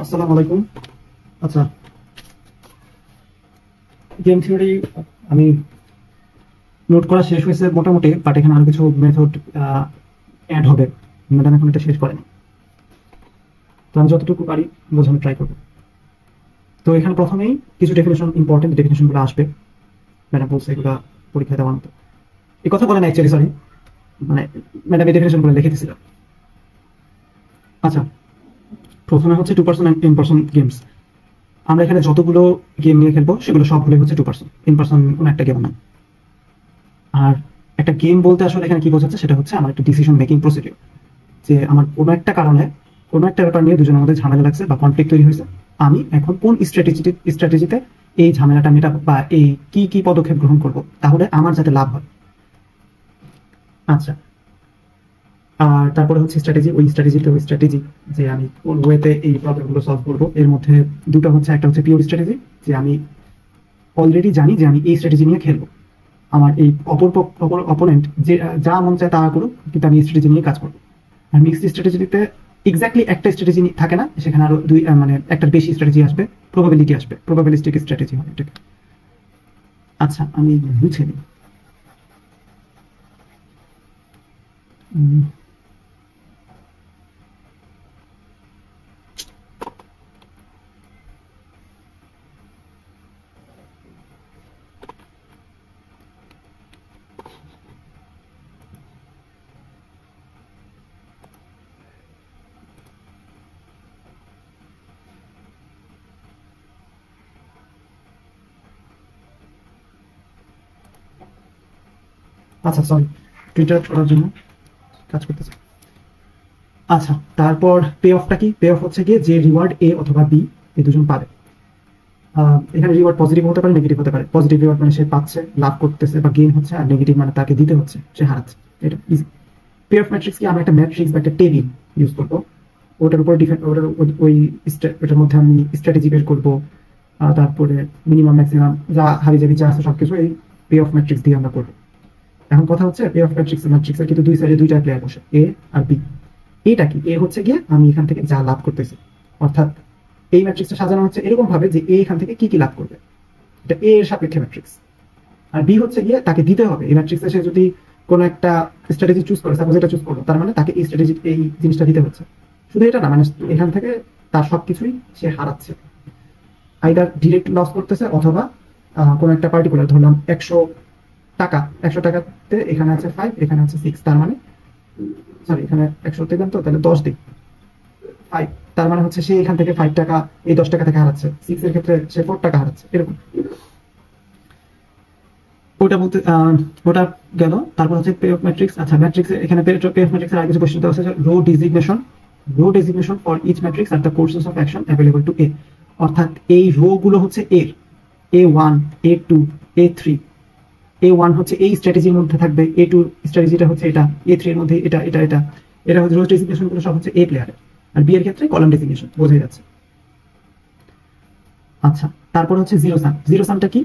আসসালামু আলাইকুম। আচ্ছা, গেম থিওরি আমি নোট করা শেষ হয়েছে মোটামুটি, বাট এখানে আরো কিছু মেথড অ্যাড হবে। ম্যাডাম এখন এটা শেষ করেনি, তো আমি যতটুকু পারি বোঝানোর ট্রাই করবো। তো এখানে প্রথমেই কিছু ডেফিনেশন, ইম্পর্টেন্ট ডেফিনেশনগুলো আসবে। ম্যাডাম বলছে এগুলো পরীক্ষায় দেওয়ার মতো। এই কথা বলেন অ্যাকচুয়ালি, সরি, মানে ম্যাডাম এই ডেফিনেশনগুলো লিখে দিয়েছিল। আচ্ছা, প্রথমে হচ্ছে 2% ইন পার্সন গেমস। আমরা এখানে যতগুলো গেম নিয়ে খেলবো সেগুলো সবগুলোই হচ্ছে 2%। ইন পার্সন কোনো একটা গেম না। আর একটা গেম বলতে আসলে এখানে কি বোঝাচ্ছে সেটা হচ্ছে আমার একটা ডিসিশন মেকিং প্রসিডিউর, যে আমার কোনো একটা কারণে কোনো একটা ব্যাপার নিয়ে দুজনের মধ্যে ঝামেলা লাগছে বা কনফ্লিক্ট তৈরি হয়েছে। আমি এখন কোন স্ট্র্যাটেজিতে এই ঝামেলাটা মেটাবো বা এই কি কি পদক্ষেপ গ্রহণ করব তাহলে আমার যাতে লাভ হয়। আচ্ছা, আর তারপরে হচ্ছে স্ট্র্যাটেজি। ওই স্ট্র্যাটেজি যে আমি কোন ওয়েতে এই প্রবলেমগুলো সলভ করবো, এর মধ্যে দুটো হচ্ছে, একটা হচ্ছে পিওর স্ট্র্যাটেজি, যে আমি অলরেডি জানি যে আমি এই স্ট্র্যাটেজি নিয়ে খেলবো। আমার এই অপোনেন্ট যে যা মন চায় তা করুক, কিন্তু আমি স্ট্র্যাটেজি নিয়ে কাজ করবো। আর মিক্সড স্ট্র্যাটেজিতে এক্স্যাক্টলি একটা স্ট্র্যাটেজি থাকে না, সেখানে আরো দুই মানে একটার বেশি স্ট্র্যাটেজি আসবে, প্রবাবিলিটি আসবে, প্রবাবিলিস্টিক স্ট্র্যাটেজি হয় এটাকে। আচ্ছা, আমি বুঝে নিই। আচ্ছা, সরি, টুইটার করার জন্য কাজ করতেছে। আচ্ছা, তারপর পে অফটা কি? পে অফ হচ্ছে গিয়ে যে রিওয়ার্ড এ অথবা বি এই দুজন পাবে। এখানে রিওয়ার্ড পজিটিভ হতে পারে, নেগেটিভ হতে পারে। পজিটিভ রিওয়ার্ড মানে সে পাচ্ছে, লাভ করতেছে বা গেইন হচ্ছে, আর নেগেটিভ মানে তাকে দিতে হচ্ছে, সে হারাচ্ছে। এটা ইজি। পে অফ ম্যাট্রিক্স কি? আমরা একটা ম্যাট্রিক্স বা একটা টেবিল ইউজ করবো, ওটার উপর ডিফেন্ড, ওটার মধ্যে আমি স্ট্র্যাটেজি বের করবো। তারপরে মিনিমাম ম্যাক্সিমাম যা হাবি জাবি যা আছে সবকিছু এই পে অফ ম্যাট্রিক্স দিয়ে আমরা করবো। এখন কথা হচ্ছে পে অফ ম্যাট্রিক্সের কিন্তু দুই সাইডে দুইটা প্লেয়ার বসে, এ আর বি। এটা কি? এ হচ্ছে গিয়ে আমি এখান থেকে যা লাভ করতেছি, অর্থাৎ এই ম্যাট্রিক্সটা সাজানো হচ্ছে এরকম ভাবে যে এ এখান থেকে কি কি লাভ করবে, এটা এ এর সাপেক্ষে ম্যাট্রিক্স। আর বি হচ্ছে গিয়ে তাকে দিতে হবে এই ম্যাট্রিক্সে, সে যদি কোনো একটা স্ট্র্যাটেজি চুজ করে, সাপোজ এটা চুজ করলো, তার মানে তাকে এই স্ট্র্যাটেজি এই জিনিসটা দিতে হচ্ছে। শুধু এটা না, মানে এখান থেকে তার সবকিছুই সে হারাচ্ছে, আইদার ডিরেক্ট লস করতেছে অথবা কোনো একটা পার্টিকুলার, ধরলাম 100 টাকা। 100 টাকাতে এখানে আছে 5, এখানে আছে 6, তার মানে সরি, এখানে 100 দিলাম, তো তাহলে 10 দিই 5, তার মানে হচ্ছে সে এখান থেকে 5 টাকা এই 10 টাকা থেকে হারাচ্ছে। 6 এর ক্ষেত্রে সে 4 টাকা হারাচ্ছে, এরকম। ওটা বলতে ওটা গেল। তারপর হচ্ছে পে অফ ম্যাট্রিক্স। আচ্ছা, ম্যাট্রিক্স এখানে পে অফ ম্যাট্রিক্সের আগে কিছু কোশ্চেন দেওয়া আছে, row designation for each matrix are the courses of action available to A. অর্থাৎ এই রো গুলো হচ্ছে এর, A1, A2, A3। A1 হচ্ছে এই স্ট্র্যাটেজির মধ্যে থাকবে, A2 স্ট্র্যাটেজিটা হচ্ছে এটা, A3 এর মধ্যে এটা এটা এটা। এটা হচ্ছে রো ডেজিগনেশন গুলো সব হচ্ছে এ প্লেয়ারের। আর বি এর ক্ষেত্রে কলাম ডেজিগনেশন, বোঝাই যাচ্ছে। আচ্ছা, তারপর হচ্ছে জিরো সাম। জিরো সামটা কি?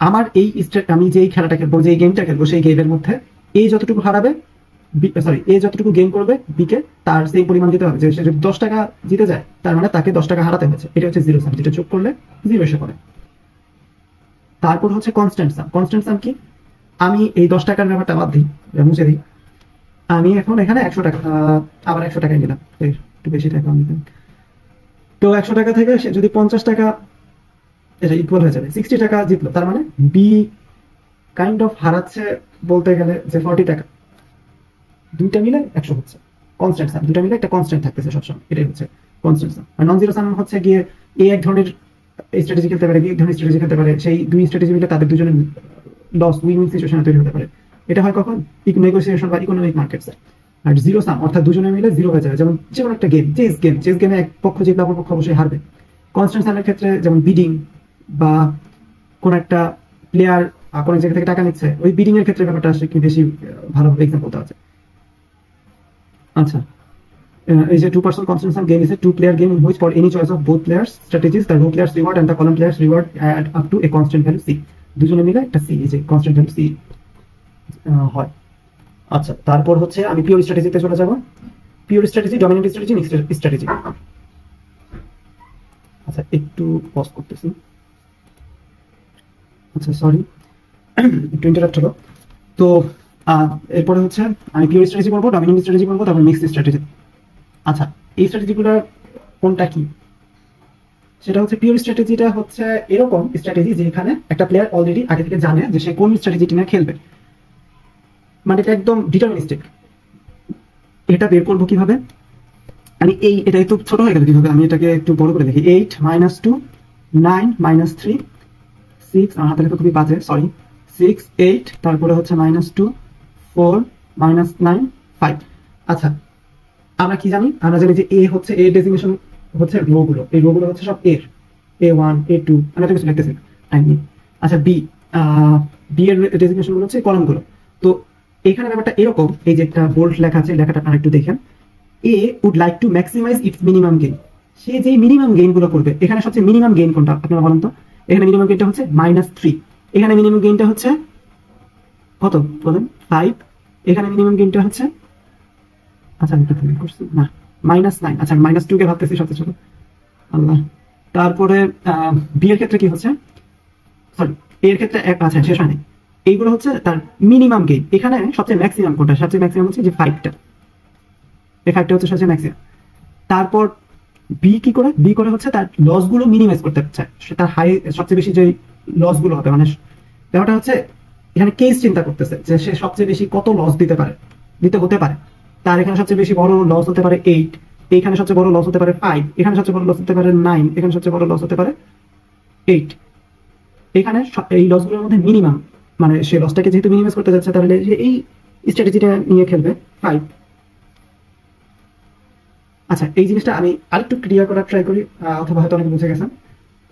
আমার এই আমি যে খেলাটা খেলবো, যে গেমটা খেলবো, সেই গেমের মধ্যে এই যতটুকু হারাবে, সরি, এ যতটুকু গেম করবে বিকে তার সেই পরিমাণ দিতে হবে। যে সে যদি 10 টাকা জিতে যায়, তার মানে তাকে 10 টাকা হারাতে হয়েছে। এটা হচ্ছে জিরো সাম, যেটা যোগ করলে জিরো এসে পড়ে। তারপর হচ্ছে কনস্ট্যান্ট সাম। কনস্ট্যান্ট সাম কি? আমি এই 10 টাকার ব্যাপারটা বাদ দিই, মুছে দিই। আমি এখন এখানে 100 টাকা, আবার 100 টাকায় নিলাম, একটু বেশি টাকা আমি দিলাম। তো 100 টাকা থেকে সে যদি 50 টাকা, এটা ইকুয়াল হয়ে যাবে 60 টাকা জিতলো, তার মানে বি কাইন্ড অফ হারাচ্ছে বলতে গেলে যে 40 টাকা। দুইটা মিলে 100 হচ্ছে কনস্ট্যান্ট সাম। দুইটা মিলে একটা কনস্ট্যান্ট থাকতেছে সবসময়, এটাই হচ্ছে কনস্ট্যান্ট সাম। আর নন জিরো সাম হচ্ছে গিয়ে এ এক ধরনের স্ট্র্যাটেজি খেলতে পারে, বি এক ধরনের স্ট্র্যাটেজি খেলতে পারে, সেই দুই স্ট্র্যাটেজি মিলে তাদের দুজনের লস উইন উইন সিচুয়েশন তৈরি হতে পারে। এটা হয় কখন? নেগোসিয়েশন বা ইকোনমিক মার্কেটসে। আর জিরো সাম অর্থাৎ দুজনে মিলে জিরো হয়ে যাবে, যেমন যে কোনো একটা গেম, চেস গেমে এক পক্ষ জিতলে অপর পক্ষ অবশ্যই হারবে। কনস্ট্যান্ট সামের ক্ষেত্রে যেমন বিডিং বা কোন একটা প্লেয়ার কোন জায়গা থেকে টাকা নিচ্ছে, ওই বিডিং এর ক্ষেত্রে ব্যাপারটা আসলে কি বেশি ভালোভাবে এক্সাম্পল দেওয়া যায়। আচ্ছা, is a two-person constant sum game is a two-player game in which for any choice of both players strategies the row players reward and the column players reward add up to a constant value c। দুজনে মিলে একটা c, এই যে constant value c হয়। আচ্ছা, তারপর হচ্ছে আমি পিওর স্ট্র্যাটেজিতে চলে যাব। Pure strategy, dominant strategy, mixed strategy. একটু পজ করতেছি। আচ্ছা সরি, একটু ইন্টারাপ্ট হলো। তো এরপরে হচ্ছে আমি পিওর স্ট্র্যাটেজি করবো, ডমিনেন্ট স্ট্র্যাটেজি করবো, তারপর মিক্সড স্ট্র্যাটেজি। আচ্ছা, এই স্ট্র্যাটেজিগুলো কোনটা কি? সেটা হচ্ছে পিওর স্ট্র্যাটেজিটা হচ্ছে এরকম স্ট্র্যাটেজি যেখানে একটা প্লেয়ার অলরেডি আগে থেকে জানে যে সে কোন স্ট্র্যাটেজিটি নিয়ে খেলবে, মানে এটা একদম ডিটারমিনিস্টিক। এটা বের করবো কিভাবে? আমি এটা একটু ছোট হয়ে গেল কিভাবে, আমি এটাকে একটু বড় করে দেখি। 8 - 2 9 - 3 6, আমার হাতে লেখা খুবই বাজে, সরি। 6 8, তারপরে হচ্ছে -2 4 -9 5। আচ্ছা, আমরা কি জানি? আমরা জানি যে এ হচ্ছে এ ডেজিগনেশন হচ্ছে রো গুলো, এই রো গুলো হচ্ছে সব এর, A1 A2, আমি তো কিছু লিখতেছি টাইম নিয়ে। আচ্ছা, বি এর ডেজিগনেশন গুলো হচ্ছে কলাম গুলো। তো এখানে ব্যাপারটা এরকম, এই যে একটা বোল্ড লেখা আছে, লেখাটা আপনারা একটু দেখেন। A would like to maximise its minimum gain. সে যে মিনিমাম গেইন গুলো করবে, এখানে সবচেয়ে মিনিমাম গেইন কোনটা আপনারা বলেন তো? এখানে মিনিমাম গেইনটা হচ্ছে -3, এখানে মিনিমাম গেইনটা হচ্ছে কত বলেন? 5। এখানে মিনিমাম গেইনটা হচ্ছে, আচ্ছা আমি ভুল করছি, না -9। আচ্ছা, -2 কে ভাবতেছি সবচেয়ে ছোট, আল্লাহ। তারপরে বি এর ক্ষেত্রে কি হচ্ছে, সরি এর ক্ষেত্রে আচ্ছা শেষ হয়নি। এইগুলো হচ্ছে তার মিনিমাম গেইন। এখানে সবচেয়ে ম্যাক্সিমাম কোনটা? সবচেয়ে ম্যাক্সিমাম হচ্ছে যে 5টা, এই 5টা হচ্ছে সবচেয়ে ম্যাক্সিমাম। তারপর বি কি করে? বি করে হচ্ছে তার লস গুলো মিনিমাইজ করতে চায়, সে তার হাই সবচেয়ে বেশি যে লস গুলো হবে, মানে ব্যাপারটা হচ্ছে এখানে কেস চিন্তা করতেছে যে সে সবচেয়ে বেশি কত লস দিতে হতে পারে। তার এখানে সবচেয়ে বেশি বড় লস হতে পারে 8, এখানে সবচেয়ে বড় লস হতে পারে 5, এখানে সবচেয়ে বড় লস হতে পারে 9, এখানে সবচেয়ে বড় লস হতে পারে 8। এখানে এই লসগুলোর মধ্যে মিনিমাম, মানে সে লসটাকে যেহেতু মিনিমাইজ করতে যাচ্ছে, তাহলে সে এই স্ট্র্যাটেজিটা নিয়ে খেলবে 5। আচ্ছা, এই জিনিসটা আমি আরেকটু ক্লিয়ার করার ট্রাই করি, অথবা হয়তো অনেকে বুঝে গেছেন।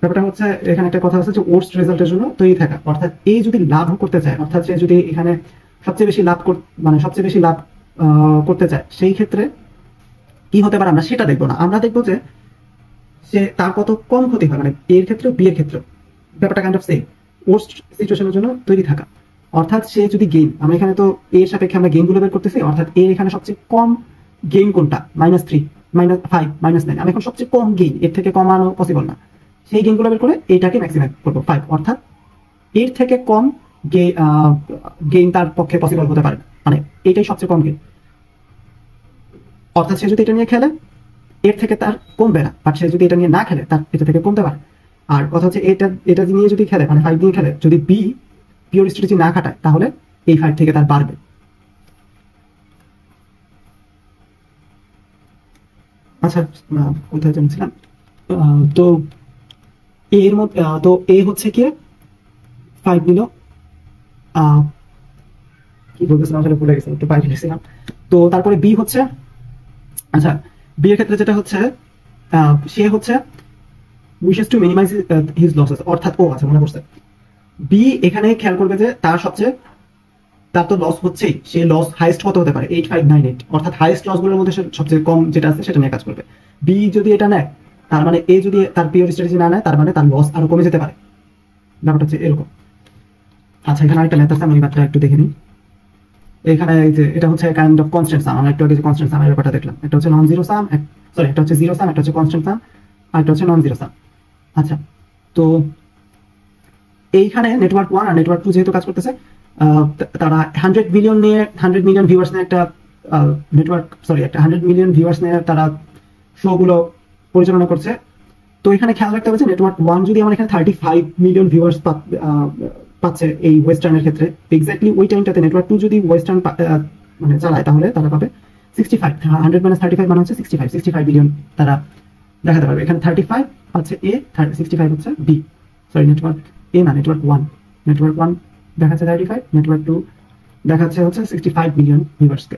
ব্যাপারটা হচ্ছে এখানে একটা কথা আছে যে ওয়ার্স্ট রেজাল্টের জন্য তৈরি থাকা, অর্থাৎ এই যদি লাভ করতে চায়, অর্থাৎ সে যদি এখানে সবচেয়ে বেশি লাভ মানে সবচেয়ে বেশি লাভ করতে চায়, সেই ক্ষেত্রে কি হতে পারে আমরা সেটা দেখবো না। আমরা দেখবো যে সে তার কত কম ক্ষতি হয়, মানে এর ক্ষেত্রে বি এর ক্ষেত্রে ব্যাপারটা কাইন্ড অফ সেম, ওয়ার্স্ট সিচুয়েশনের জন্য তৈরি থাকা। অর্থাৎ সে যদি গেইন, আমরা এখানে তো এর সাপেক্ষে আমরা গেইন গুলো বের করতেছি, অর্থাৎ এর এখানে সবচেয়ে কম গেইন কোনটা? -3 -5 -9। আমি এখন সবচেয়ে কম গেইন, এর থেকে কমানো পসিবল না, সেই গেইন গুলো বের করে এটাকে ম্যাক্সিমাইজ করবো 5। অর্থাৎ এর থেকে কম গেইন তার পক্ষে পসিবল হতে পারে না, মানে এটাই সবচেয়ে কম গেইন। অর্থাৎ সে যদি এটা নিয়ে খেলে এর থেকে তার কমবে না, বাট সে যদি এটা নিয়ে না খেলে তার এটা থেকে কমতে পারে। আর কথা হচ্ছে এটা নিয়ে যদি খেলে, মানে 5 নিয়ে খেলে, যদি বি পিওর স্ট্র্যাটেজি না খাটায়, তাহলে এই 5 থেকে তার বাড়বে। আচ্ছা, কোথায় জানছিলাম? তো এর মধ্যে তো এ হচ্ছে কি 5 নিল, কি বলতেছিলাম আসলে ভুলে গেছিলাম, একটু বাইরে গেছিলাম। তো তারপরে বি হচ্ছে, আচ্ছা বি এর ক্ষেত্রে যেটা হচ্ছে, সে হচ্ছে wishes to minimise his losses, অর্থাৎ আচ্ছা মনে পড়ছে, বি এখানে খেয়াল করবে যে তার তো লস হচ্ছেই, সে লস হাইস্ট কত হতে পারে? 8598, অর্থাৎ হাইস্ট লস গুলোর মধ্যে সবচেয়ে কম যেটা আছে সেটা নিয়ে কাজ করবে। বি যদি এটা নেয়, তার মানে এ যদি তার পিওর স্ট্র্যাটেজি না নেয়, তার মানে তার লস আরো কমে যেতে পারে। ব্যাপারটা হচ্ছে এরকম। আচ্ছা, এখানে আরেকটা ম্যাথ আছে, আমি ম্যাথটা একটু দেখে নিই। এখানে যে এটা হচ্ছে কাইন্ড অফ কনস্ট্যান্ট সাম, আমরা একটু আগে যে কনস্ট্যান্ট সামের ব্যাপারটা দেখলাম, একটা হচ্ছে নন জিরো সাম, সরি একটা হচ্ছে জিরো সাম, একটা হচ্ছে কনস্ট্যান্ট সাম, আর একটা হচ্ছে নন জিরো সাম। আচ্ছা, তো এইখানে নেটওয়ার্ক 1 আর নেটওয়ার্ক 2 যেহেতু কাজ করতেছে, তারা 100 মিলিয়ন ভিউয়ার্স নিয়ে একটা নেটওয়ার্ক, সরি একটা 100 মিলিয়ন ভিউয়ার্স নিয়ে তারা শো গুলো পরিচালনা করছে। তো এখানে খেয়াল রাখতে হবে যে নেটওয়ার্ক 1 যদি আমার এখানে 35 মিলিয়ন ভিউয়ার্স পাচ্ছে এই ওয়েস্টার্নের ক্ষেত্রে, এক্স্যাক্টলি ওই টাইমটাতে নেটওয়ার্ক 2 যদি ওয়েস্টার্ন মানে চালায়, তাহলে তারা পাবে 65। 100 - 35 মানে হচ্ছে 65 মিলিয়ন তারা দেখাতে পারবে। এখানে 35 হচ্ছে এ, 65 হচ্ছে বি, সরি নেটওয়ার্ক এ না, নেটওয়ার্ক 1 দেখাচ্ছে 35, নেটওয়ার্ক 2 দেখাচ্ছে হচ্ছে 65 মিলিয়ন ভিউয়ার্সকে,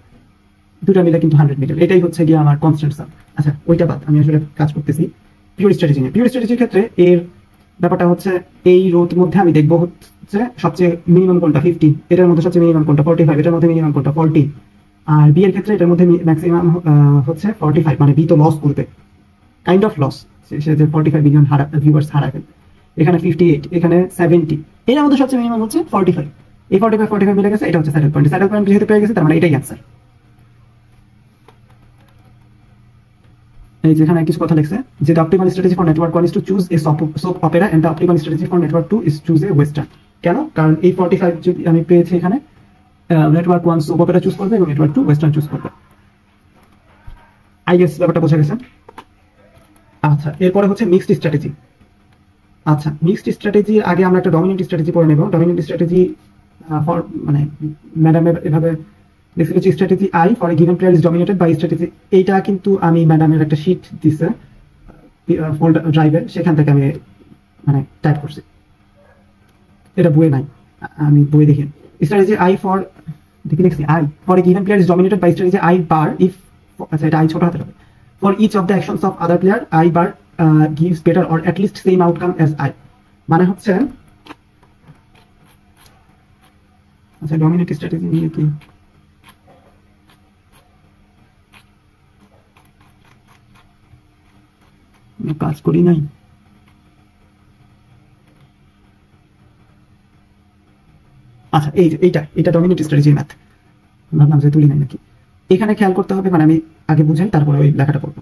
দুটো মিলে কিন্তু 100 মিলিয়ন। এটাই হচ্ছে গিয়ে আমার কনস্ট্যান্ট সাম। আচ্ছা, ওইটা বাদ, আমি আসলে কাজ করতেছি পিওর স্ট্র্যাটেজি নিয়ে। পিওর স্ট্র্যাটেজির ক্ষেত্রে এর ব্যাপারটা হচ্ছে এই রোর মধ্যে আমি দেখবো হচ্ছে সবচেয়ে মিনিমাম কোনটা 50, এটার মধ্যে সবচেয়ে মিনিমাম কোনটা 45, এটার মধ্যে মিনিমাম কোনটা 40। আর বি এর ক্ষেত্রে এটার মধ্যে ম্যাক্সিমাম হচ্ছে 45, মানে বি তো লস করবে, কাইন্ড অফ লস, সে যে 45 মিলিয়ন ভিউয়ার্স হারাবে। এখানে 58, এখানে 70, এর মধ্যে সবচেয়ে মিনিমাম হচ্ছে 45। এই 45 মিলে গেছে, এটা হচ্ছে স্যাডেল পয়েন্ট যেহেতু পেয়ে গেছে, তার মানে এটাই অ্যান্সার। এই যেখানে কিছু কথা লিখছে যে the optimal strategy for network 1 is to choose a soap opera and the optimal strategy for network 2 is choose a western. কেন? কারণ এই 45 যদি আমি পেয়েছি এখানে, নেটওয়ার্ক 1 সোপ অপেরা চুজ করবে এবং নেটওয়ার্ক 2 ওয়েস্টার্ন চুজ করবে। আই গেস ব্যাপারটা বোঝা গেছে। আচ্ছা, এরপরে হচ্ছে মিক্সড স্ট্র্যাটেজি। আচ্ছা, মিক্সড স্ট্র্যাটেজির আগে আমরা একটা ডমিনেন্ট স্ট্র্যাটেজি পড়ে নেব। ডমিনেন্ট স্ট্র্যাটেজি ফর মানে ম্যাডামের এভাবে দেখছি strategy I for a given player is dominated by strategy. এইটা কিন্তু আমি ম্যাডামের একটা শিট দিছে ফোল্ডার ড্রাইভে, সেখান থেকে আমি মানে টাইপ করছি, এটা বইয়ে নাই, আমি বই দেখি। স্ট্র্যাটেজি আই ফর দেখি লিখছি I for a given player is dominated by strategy I bar if, আচ্ছা এটা আই ছোট হাতে হবে, for each of the actions of other player I bar gives better or at least same outcome as I। মানে হচ্ছে আচ্ছা dominant strategy নিয়ে কি কাজ করি নাই। আচ্ছা এইটা ডমিনেন্ট স্ট্র্যাটেজি ম্যাথ, ভাবলাম যে তুলি নাই নাকি। এখানে খেয়াল করতে হবে, মানে আমি আগে বুঝাই তারপরে ওই লেখাটা করবো।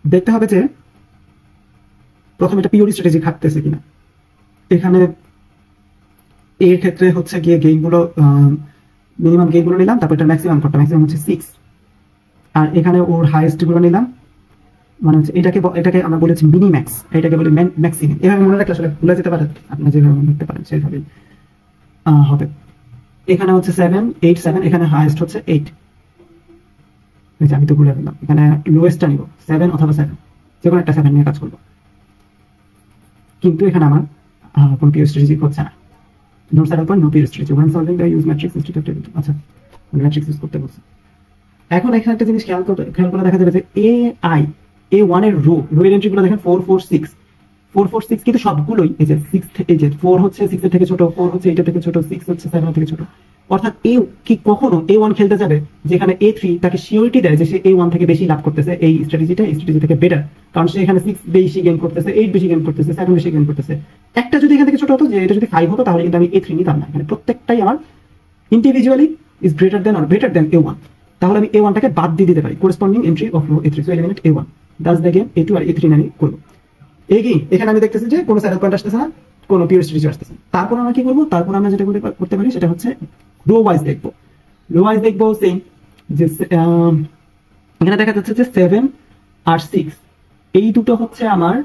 দেখতে হবে যে প্রথমে এটা পিওর স্ট্র্যাটেজি খাটতেছে কিনা। এখানে এর ক্ষেত্রে হচ্ছে গিয়ে গেইনগুলো মিনিমাম গেইনগুলো নিলাম, তারপর এটা ম্যাক্সিমাম করতে, ম্যাক্সিমাম হচ্ছে 6, আর এখানে ওর হাইয়েস্ট গুলো নিলাম, মানে হচ্ছে এটাকে আমরা বলেছি মিনিম্যাক্স, এটাকে বলি ম্যাক্সিমাম। এভাবে মনে রাখলে আসলে ভুলে যেতে পারে, আপনি যেভাবে মনে রাখতে পারেন সেইভাবেই হবে। এখানে হচ্ছে 7 8 7, এখানে হাইয়েস্ট হচ্ছে 8, আমি তো ভুলে গেলাম। এখানে লোয়েস্টটা নিব 7 অথবা 7, যে কোনো একটা 7 নিয়ে কাজ করবো। কিন্তু এখানে আমার কোনো পিওর স্ট্র্যাটেজি হচ্ছে না। Note set up no pure strategy when solving the use matrix instead of table। আচ্ছা, ম্যাট্রিক্স ইউজ করতে বলছি। এখন এখানে একটা জিনিস খেয়াল করে দেখা যাবে যে A1 এর রো এর এন্ট্রিগুলো দেখেন 4 4 6 4 4 6, কিন্তু সবগুলোই এই যে 6, এই যে 4 হচ্ছে 6 এর থেকে ছোট, 4 হচ্ছে 8 এর থেকে ছোট, 6 হচ্ছে 7 এর থেকে ছোট। অর্থাৎ এ কি কখনো A1 খেলতে যাবে যেখানে A3 তাকে সিওরিটি দেয় যে সে A1 থেকে বেশি লাভ করতেছে, এই স্ট্র্যাটেজি থেকে বেটার, কারণ সে এখানে 6 বেশি গেইন করতেছে, 8 বেশি গেইন করতেছে, 7 বেশি গেইন করতেছে। একটা যদি এখান থেকে ছোট হতো, যে এটা যদি 5 হতো, তাহলে কিন্তু আমি A3 নিতাম না। এখানে প্রত্যেকটাই আমার individually is greater than or better than A1, তাহলে আমি A1 টাকে বাদ দিয়ে দিতে পারি, corresponding entry of row A3, so eliminate A1, thus the game A2 আর A3 আমি করব। এখানে আমি দেখতেছি যে কোনো স্যাডেল পয়েন্ট আসতেছে না, কোনো পিওর স্ট্র্যাটেজি আসতেছে না। তারপর আমরা কি করবো? তারপর আমরা যেটা করতে পারি সেটা হচ্ছে রো ওয়াইজ দেখবো। সেম যে এখানে দেখা যাচ্ছে যে 7 আর 6 এই দুটো হচ্ছে আমার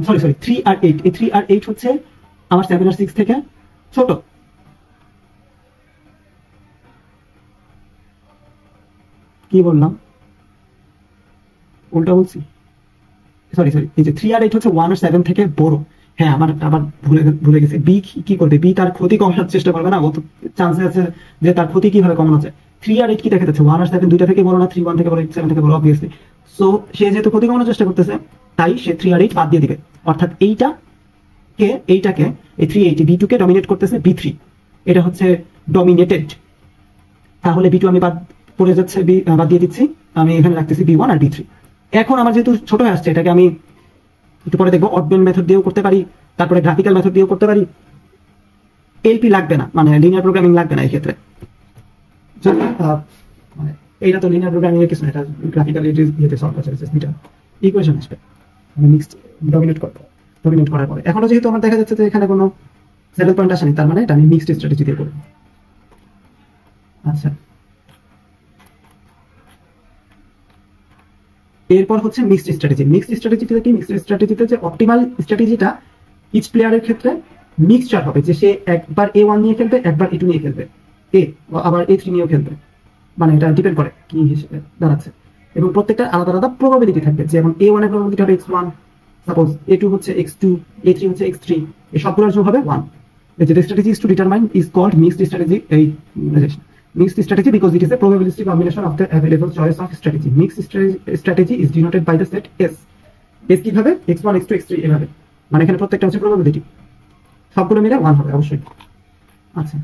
সরি 3 আর 8, এই 3 আর 8 হচ্ছে আমার 7 আর 6 থেকে ছোট। কি বললাম? উল্টা বলছি, সরি এই যে 3 আর 8 হচ্ছে 1 আর 7 থেকে বড়। হ্যাঁ, আমার আবার ভুলে গেছি। বি কি করবে? বি তার ক্ষতি কমানোর চেষ্টা করবে না, অত চান্স আছে যে তার ক্ষতি কিভাবে কমানো যায়। 3 আর 8 কি দেখা যাচ্ছে? 1 আর 7 দুইটা থেকে বড় না? 3 1 থেকে বড়, 8 7 থেকে বড়, অবভিয়াসলি। সো সে যেহেতু ক্ষতি কমানোর চেষ্টা করতেছে, তাই সে 3 আর 8 বাদ দিয়ে দিবে। অর্থাৎ এইটাকে এই 3 8 B2 কে ডমিনেট করতেছে B3, এটা হচ্ছে ডমিনেটেড। তাহলে B2 আমি বাদ দিয়ে দিচ্ছি, আমি এখানে রাখতেছি B1 আর B3। এখন আমার যেহেতু ছোট হয়ে আসছে, এটাকে আমি একটু পরে দেখবো অড বেন্ড মেথড দিয়েও করতে পারি, তারপরে গ্রাফিক্যাল মেথড দিয়েও করতে পারি। এলপি লাগবে না, মানে লিনিয়ার প্রোগ্রামিং লাগবে না এই ক্ষেত্রে। মানে এইটা তো লিনিয়ার প্রোগ্রামিং এর কিছু না, এটা গ্রাফিক্যাল ইয়েতে সলভ করা যাচ্ছে। এটা ইকুয়েশন আসবে, মানে মিক্সড ডমিনেট করার পরে। এখনো যেহেতু আমার দেখা যাচ্ছে যে এখানে কোনো স্যাডেল পয়েন্ট আসেনি, তার মানে এটা আমি মিক্সড স্ট্র্যাটেজি দিয়ে করব। আচ্ছা, এরপর হচ্ছে মিক্সড স্ট্র্যাটেজি। মিক্সড স্ট্র্যাটেজিতে যে অপটিমাল স্ট্র্যাটেজিটা ইচ প্লেয়ারের ক্ষেত্রে মিক্সচার হবে, যে সে একবার A1 নিয়ে খেলবে, একবার A2 নিয়ে খেলবে, আবার A3 নিয়েও খেলবে, মানে এটা ডিপেন্ড করে কি হিসেবে দাঁড়াচ্ছে। এবং প্রত্যেকটা আলাদা আলাদা প্রবাবিলিটি থাকবে, যেমন A1 এর প্রবাবিলিটি হবে x1, সাপোজ A2 হচ্ছে x2, A3 হচ্ছে x3, এই সবগুলোর যোগ হবে 1। The strategy is to determine is called mixed strategy. Mixed strategy because it is a probabilistic combination of the available choice of strategy. Mixed strategy is denoted by the set S. S কিভাবে? x1 x2 x3 এভাবে, মানে এখানে প্রত্যেকটা হচ্ছে probability, সবগুলো মিলে 1 হবে অবশ্যই। আচ্ছা,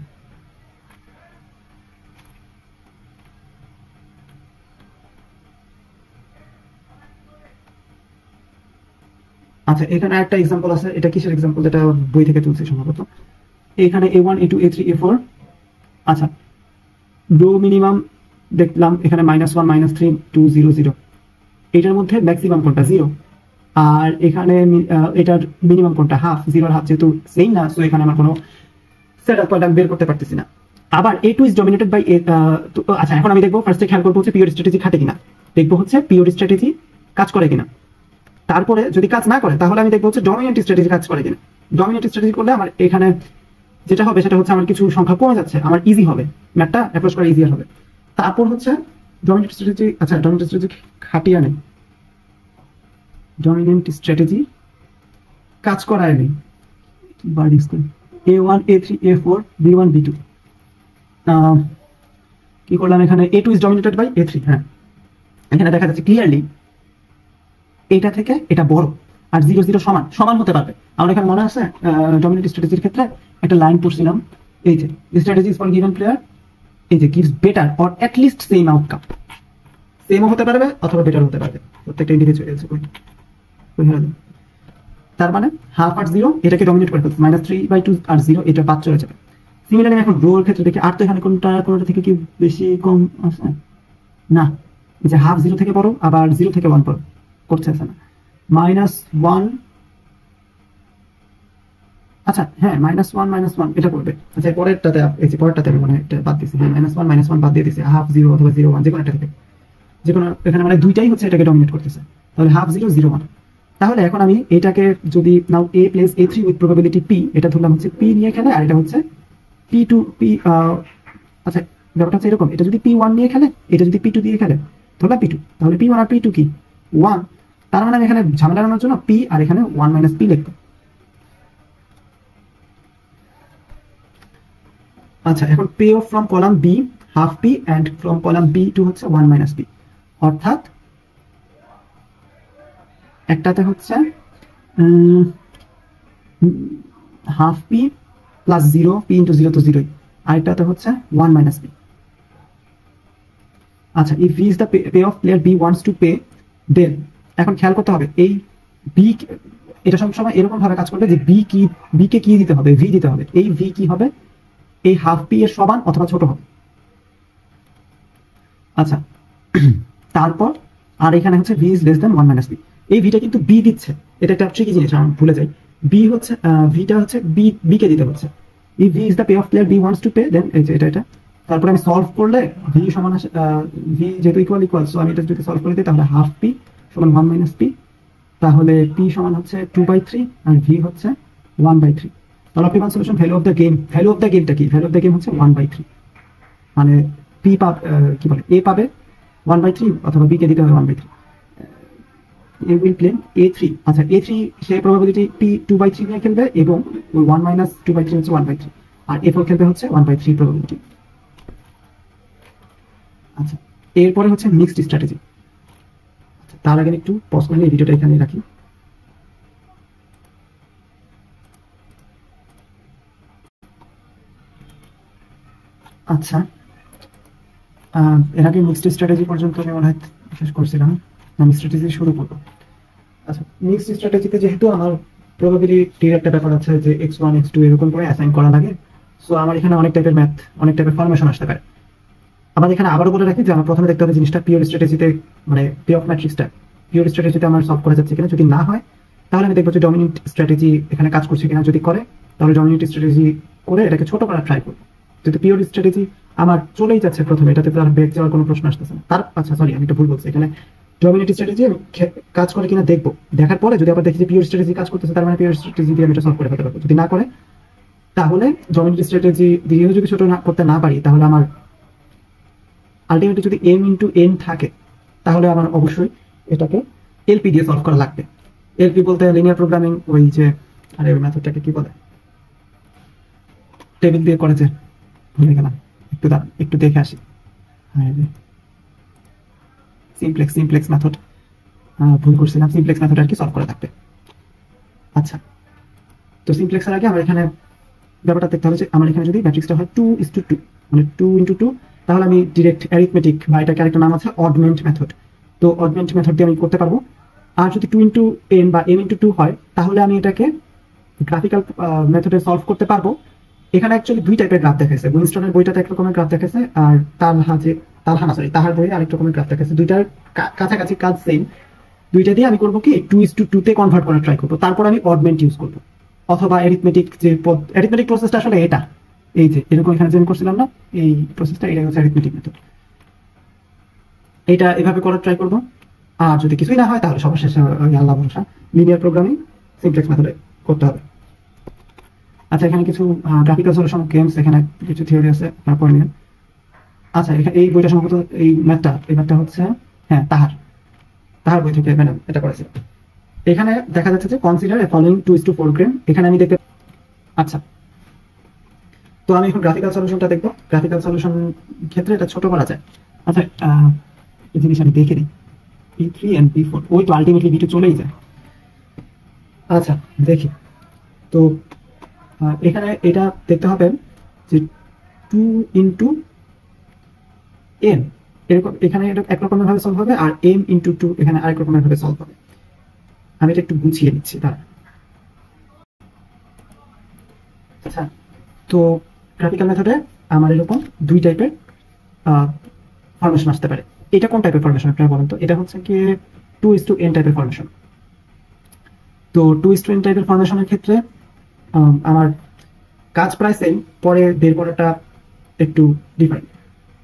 এখানে একটা एग्जांपल আছে। এটা কিসের एग्जांपल? যেটা বই থেকে তুলছি সম্ভবত। এখানে A1 A2 A3 A4। আচ্ছা, রো মিনিমাম দেখলাম এখানে -1 -3 2 0 0। এটার মধ্যে ম্যাক্সিমাম কোনটা 0, আর এখানে এটার মিনিমাম কোনটা হাফ। 0 হাফ যেহেতু সেম না, সো এখানে আমার কোনো সেটআপ পয়েন্ট আমি বের করতে পারতেছি না। আবার A2 ইজ ডমিনেটেড বাই আচ্ছা, এখন আমি দেখবো ফার্স্টে খেয়াল করবো হচ্ছে পিওর স্ট্র্যাটেজি খাটে কিনা, দেখবো হচ্ছে পিওর স্ট্র্যাটেজি কাজ করে কিনা। তারপরে যদি কাজ না করে তাহলে আমি দেখবো হচ্ছে ডমিনেন্ট স্ট্র্যাটেজি কাজ করে কিনা। ডমিনেন্ট স্ট্র্যাটেজি করলে আমার এখানে যেটা হবে সেটা হচ্ছে আমার কিছু সংখ্যা কমে যাচ্ছে, আমার ইজি হবে, ম্যাথটা অ্যাপ্রোচ করা ইজিয়ার হবে। তারপর হচ্ছে ডমিনেন্ট স্ট্র্যাটেজি, আচ্ছা ডমিনেন্ট স্ট্র্যাটেজি খাটিয়ে নেই, ডমিনেন্ট স্ট্র্যাটেজি কাজ করায় নেই। A1 A3 A4 B1 B2 কি করলাম এখানে, A2 is dominated by A3। হ্যাঁ, এখানে দেখা যাচ্ছে ক্লিয়ারলি এটা থেকে এটা বড়, আর 0 0 সমান সমান হতে পারবে। আমরা এখানে মনে আছে ডমিনেন্ট স্ট্র্যাটেজির ক্ষেত্রে একটা লাইন পড়ছিলাম, এই যে স্ট্র্যাটেজিজ ফর গিভেন প্লেয়ার, এই যে gives better or at least same outcome. সেমও হতে পারবে অথবা বেটার হতে পারবে, প্রত্যেকটা ইন্ডিভিজুয়াল আছে। তার মানে হাফ আর 0 এটাকে ডমিনেট করে ফেলছে, -3/2 আর 0 এটা বাদ চলে যাবে। সিমিলারলি এখন রোর ক্ষেত্রে দেখি, আর তো এখানে কোনটা থেকে কি বেশি কম আছে না, যে হাফ 0 থেকে বড় আবার 0 থেকে 1 বড় করছে আছে না। -1, আচ্ছা হ্যাঁ -1 এটা করবে। আচ্ছা পরেরটাতে এই যে পরেরটাতে আমি মনে হয় একটা বাদ দিয়েছি, -1 বাদ দিয়ে দিয়েছি, হাফ 0 অথবা 0 1 যে কোনো একটা থেকে, যে কোনো এখানে মানে দুইটাই হচ্ছে এটাকে ডমিনেট করতেছে, তাহলে হাফ 0 0 1। তাহলে এখন আমি এটাকে যদি নাও A place A3 with probability P, এটা ধরলাম হচ্ছে P নিয়ে খেলে, আর এটা হচ্ছে P2 P। আচ্ছা ব্যাপারটা হচ্ছে এরকম, এটা যদি P1 নিয়ে খেলে, এটা যদি P2 দিয়ে খেলে, ধরলাম P2, তাহলে P1 আর P2 কি 1, তার মানে আমি এখানে ঝামেলা আনার জন্য P আর এখানে 1 - P লিখবো। আচ্ছা এখন pay off from column B half P and from column B2 হচ্ছে 1 - P, অর্থাৎ একটাতে হচ্ছে half P plus 0 P into 0 তো 0ই, আরেকটাতে হচ্ছে 1 - P। আচ্ছা if V is the pay of player B wants to pay, then এখন খেয়াল করতে হবে এই B, এটা সবসময় এরকম ভাবে কাজ করবে যে B কে কি দিতে হবে, V দিতে হবে। এই V কি হবে, এই হাফ P এর সমান অথবা ছোট হবে। আচ্ছা তারপর আর এখানে হচ্ছে V is less than 1 - P, এই ভিটা কিন্তু B দিচ্ছে, এটা একটা ট্রিকি জিনিস আমি ভুলে যাই। B হচ্ছে ভিটা হচ্ছে B কে দিতে হচ্ছে। if V is the pay of player B wants to pay, then এই যে এটা তারপরে আমি সলভ করলে V সমান আসে V যেহেতু ইকুয়াল, সো আমি এটা যদি সলভ করে দিই তাহলে হাফ P সমান 1 - P, তাহলে P সমান হচ্ছে 2/3 আর V হচ্ছে 1/3। তাহলে optimal solution value of the game, value of the গেমটা কি, ভ্যালু অফ দ্য গেম হচ্ছে 1/3, মানে P পাবে কি বলে A পাবে 1/3 অথবা B কে দিতে হবে 1/3। A will play A3, আচ্ছা A3 সে প্রবাবিলিটি P 2/3 নিয়ে খেলবে এবং 1 - 2/3 হচ্ছে 1/3, আর A4 খেলবে হচ্ছে 1/3 প্রবাবিলিটি। আচ্ছা এরপরে হচ্ছে মিক্সড স্ট্র্যাটেজি। তার আগে একটু পজ করে এই ভিডিওটা এখানে রাখি। আচ্ছা এর আগে মিক্সড স্ট্র্যাটেজি পর্যন্ত আমি মনে হয় শেষ করছিলাম, আমি স্ট্র্যাটেজি শুরু করবো। আচ্ছা মিক্সড স্ট্র্যাটেজিতে যেহেতু আমার প্রবাবিলিটির একটা ব্যাপার আছে যে x1 x2 এরকম করে অ্যাসাইন করা লাগে, সো আমার এখানে অনেক টাইপের ম্যাথ, অনেক টাইপের ফরমেশন আসতে পারে। আবার এখানে আবারও বলে রাখি যে আমার প্রথমে দেখতে হবে জিনিসটা পিওর স্ট্র্যাটেজিতে, মানে পে অফ ম্যাট্রিক্সটা পিওর স্ট্র্যাটেজিতে আমার সলভ করা যাচ্ছে কিনা। যদি না হয় তাহলে আমি দেখবো যে ডমিনেন্ট স্ট্র্যাটেজি এখানে কাজ করছে কিনা, যদি করে তাহলে ডমিনেন্ট স্ট্র্যাটেজি করে এটাকে ছোট করার ট্রাই করবো। যদি পিওর স্ট্র্যাটেজি আমার চলেই যাচ্ছে প্রথমে, এটাতে তো আর ব্রেক যাওয়ার কোনো প্রশ্ন আসতেছে না। তার আচ্ছা সরি আমি একটা ভুল বলছি, এখানে ডমিনেন্ট স্ট্র্যাটেজি কাজ করে কিনা দেখবো, দেখার পরে যদি আবার দেখি যে পিওর স্ট্র্যাটেজি কাজ করতেছে, তার মানে পিওর স্ট্র্যাটেজি দিয়ে আমি এটা সলভ করে ফেলতে পারবো। যদি না করে তাহলে ডমিনেন্ট স্ট্র্যাটেজি দিয়েও যদি ছোট করতে না পারি, তাহলে আমার আলটিমেটলি যদি m ইন্টু n থাকে, তাহলে আমার অবশ্যই এটাকে এলপি দিয়ে সলভ করা লাগবে। এলপি বলতে লিনিয়ার প্রোগ্রামিং, ওই যে আরে ওই মেথডটাকে কি বলে, টেবিল দিয়ে করেছে ভুলে গেলাম, একটু দেখে আসি। হ্যাঁ সিমপ্লেক্স মেথড, ভুল করছিলাম, সিমপ্লেক্স মেথড আর কি সলভ করা থাকবে। আচ্ছা তো সিমপ্লেক্সের আগে আমার এখানে ব্যাপারটা দেখতে হবে যে আমার এখানে যদি ম্যাট্রিক্সটা হয় 2:2, মানে 2 × 2, তাহলে আমি ডিরেক্ট অ্যারিথমেটিক বা এটা ক্যারেক্টার নাম আছে অডমেন্ট মেথড, তো অডমেন্ট মেথড দিয়ে আমি করতে পারবো। আর যদি 2 × n বা m × 2 হয়, তাহলে আমি এটাকে গ্রাফিক্যাল মেথডে সলভ করতে পারবো। এখানে অ্যাকচুয়ালি দুই টাইপের গ্রাফ দেখাইছে, উইনস্টনের বইটাতে এক রকমের গ্রাফ দেখাইছে, আর তার হাতে তালহানা সরি তাহার বইয়ে আরেক রকমের গ্রাফ দেখাচ্ছে, দুইটার কাছাকাছি কাজ সেম, দুইটা দিয়ে আমি করবো কি 2:2 তে কনভার্ট করার ট্রাই করবো, তারপর আমি অডমেন্ট ইউজ করবো, অথবা অ্যারিথমেটিক যে অ্যারিথমেটিক প্রসেসটা আসলে এটা, এই যে এরকম এখানে জেন করছিলাম না, এই প্রসেসটা, এটাই হচ্ছে অ্যারিথমেটিক মেথড। এটা এভাবে করার ট্রাই করবো। আর যদি কিছুই না হয় তাহলে সবার শেষে আল্লাহ ভরসা লিনিয়ার প্রোগ্রামিং সিমপ্লেক্স মেথডে করতে হবে। আচ্ছা, এখানে কিছু গ্রাফিক্যাল সলিউশন গেমস, এখানে কিছু থিওরি আছে, তারপর নিয়ে। আচ্ছা, এখানে এই বইটা সম্ভবত এই ম্যাথটা হচ্ছে, হ্যাঁ, তাহার বই থেকে ম্যাডাম এটা করেছে। এখানে দেখা যাচ্ছে যে কনসিডার এ ফলোইং 2:4 গ্রাম, এখানে আমি দেখতে, আচ্ছা, তো আমি এখন গ্রাফিক্যাল সলিউশনটা দেখবো। গ্রাফিক্যাল সলিউশন ক্ষেত্রে এটা ছোট করা যায়। আচ্ছা, এই জিনিস আমি দেখে নিই, P3 and P4, ওই তো আলটিমেটলি B2 চলেই যায়। আচ্ছা, দেখি তো এখানে এটা দেখতে হবে যে 2 × n, এরকম এখানে এটা একরকমের ভাবে সলভ হবে, আর m × 2 এখানে আরেক রকমের ভাবে সলভ হবে। আমি এটা একটু গুছিয়ে নিচ্ছি তার। আচ্ছা, তো গ্রাফিক্যাল মেথডে আমার এরকম দুই টাইপের ফরমেশন আসতে পারে। এটা কোন টাইপের ফরমেশন আপনারা বলেন তো? এটা হচ্ছে কি 2:n টাইপের ফরমেশন। তো 2:n টাইপের ফরমেশনের ক্ষেত্রে আমার কাজ প্রায় সেম, পরে বের করাটা একটু ডিফারেন্ট।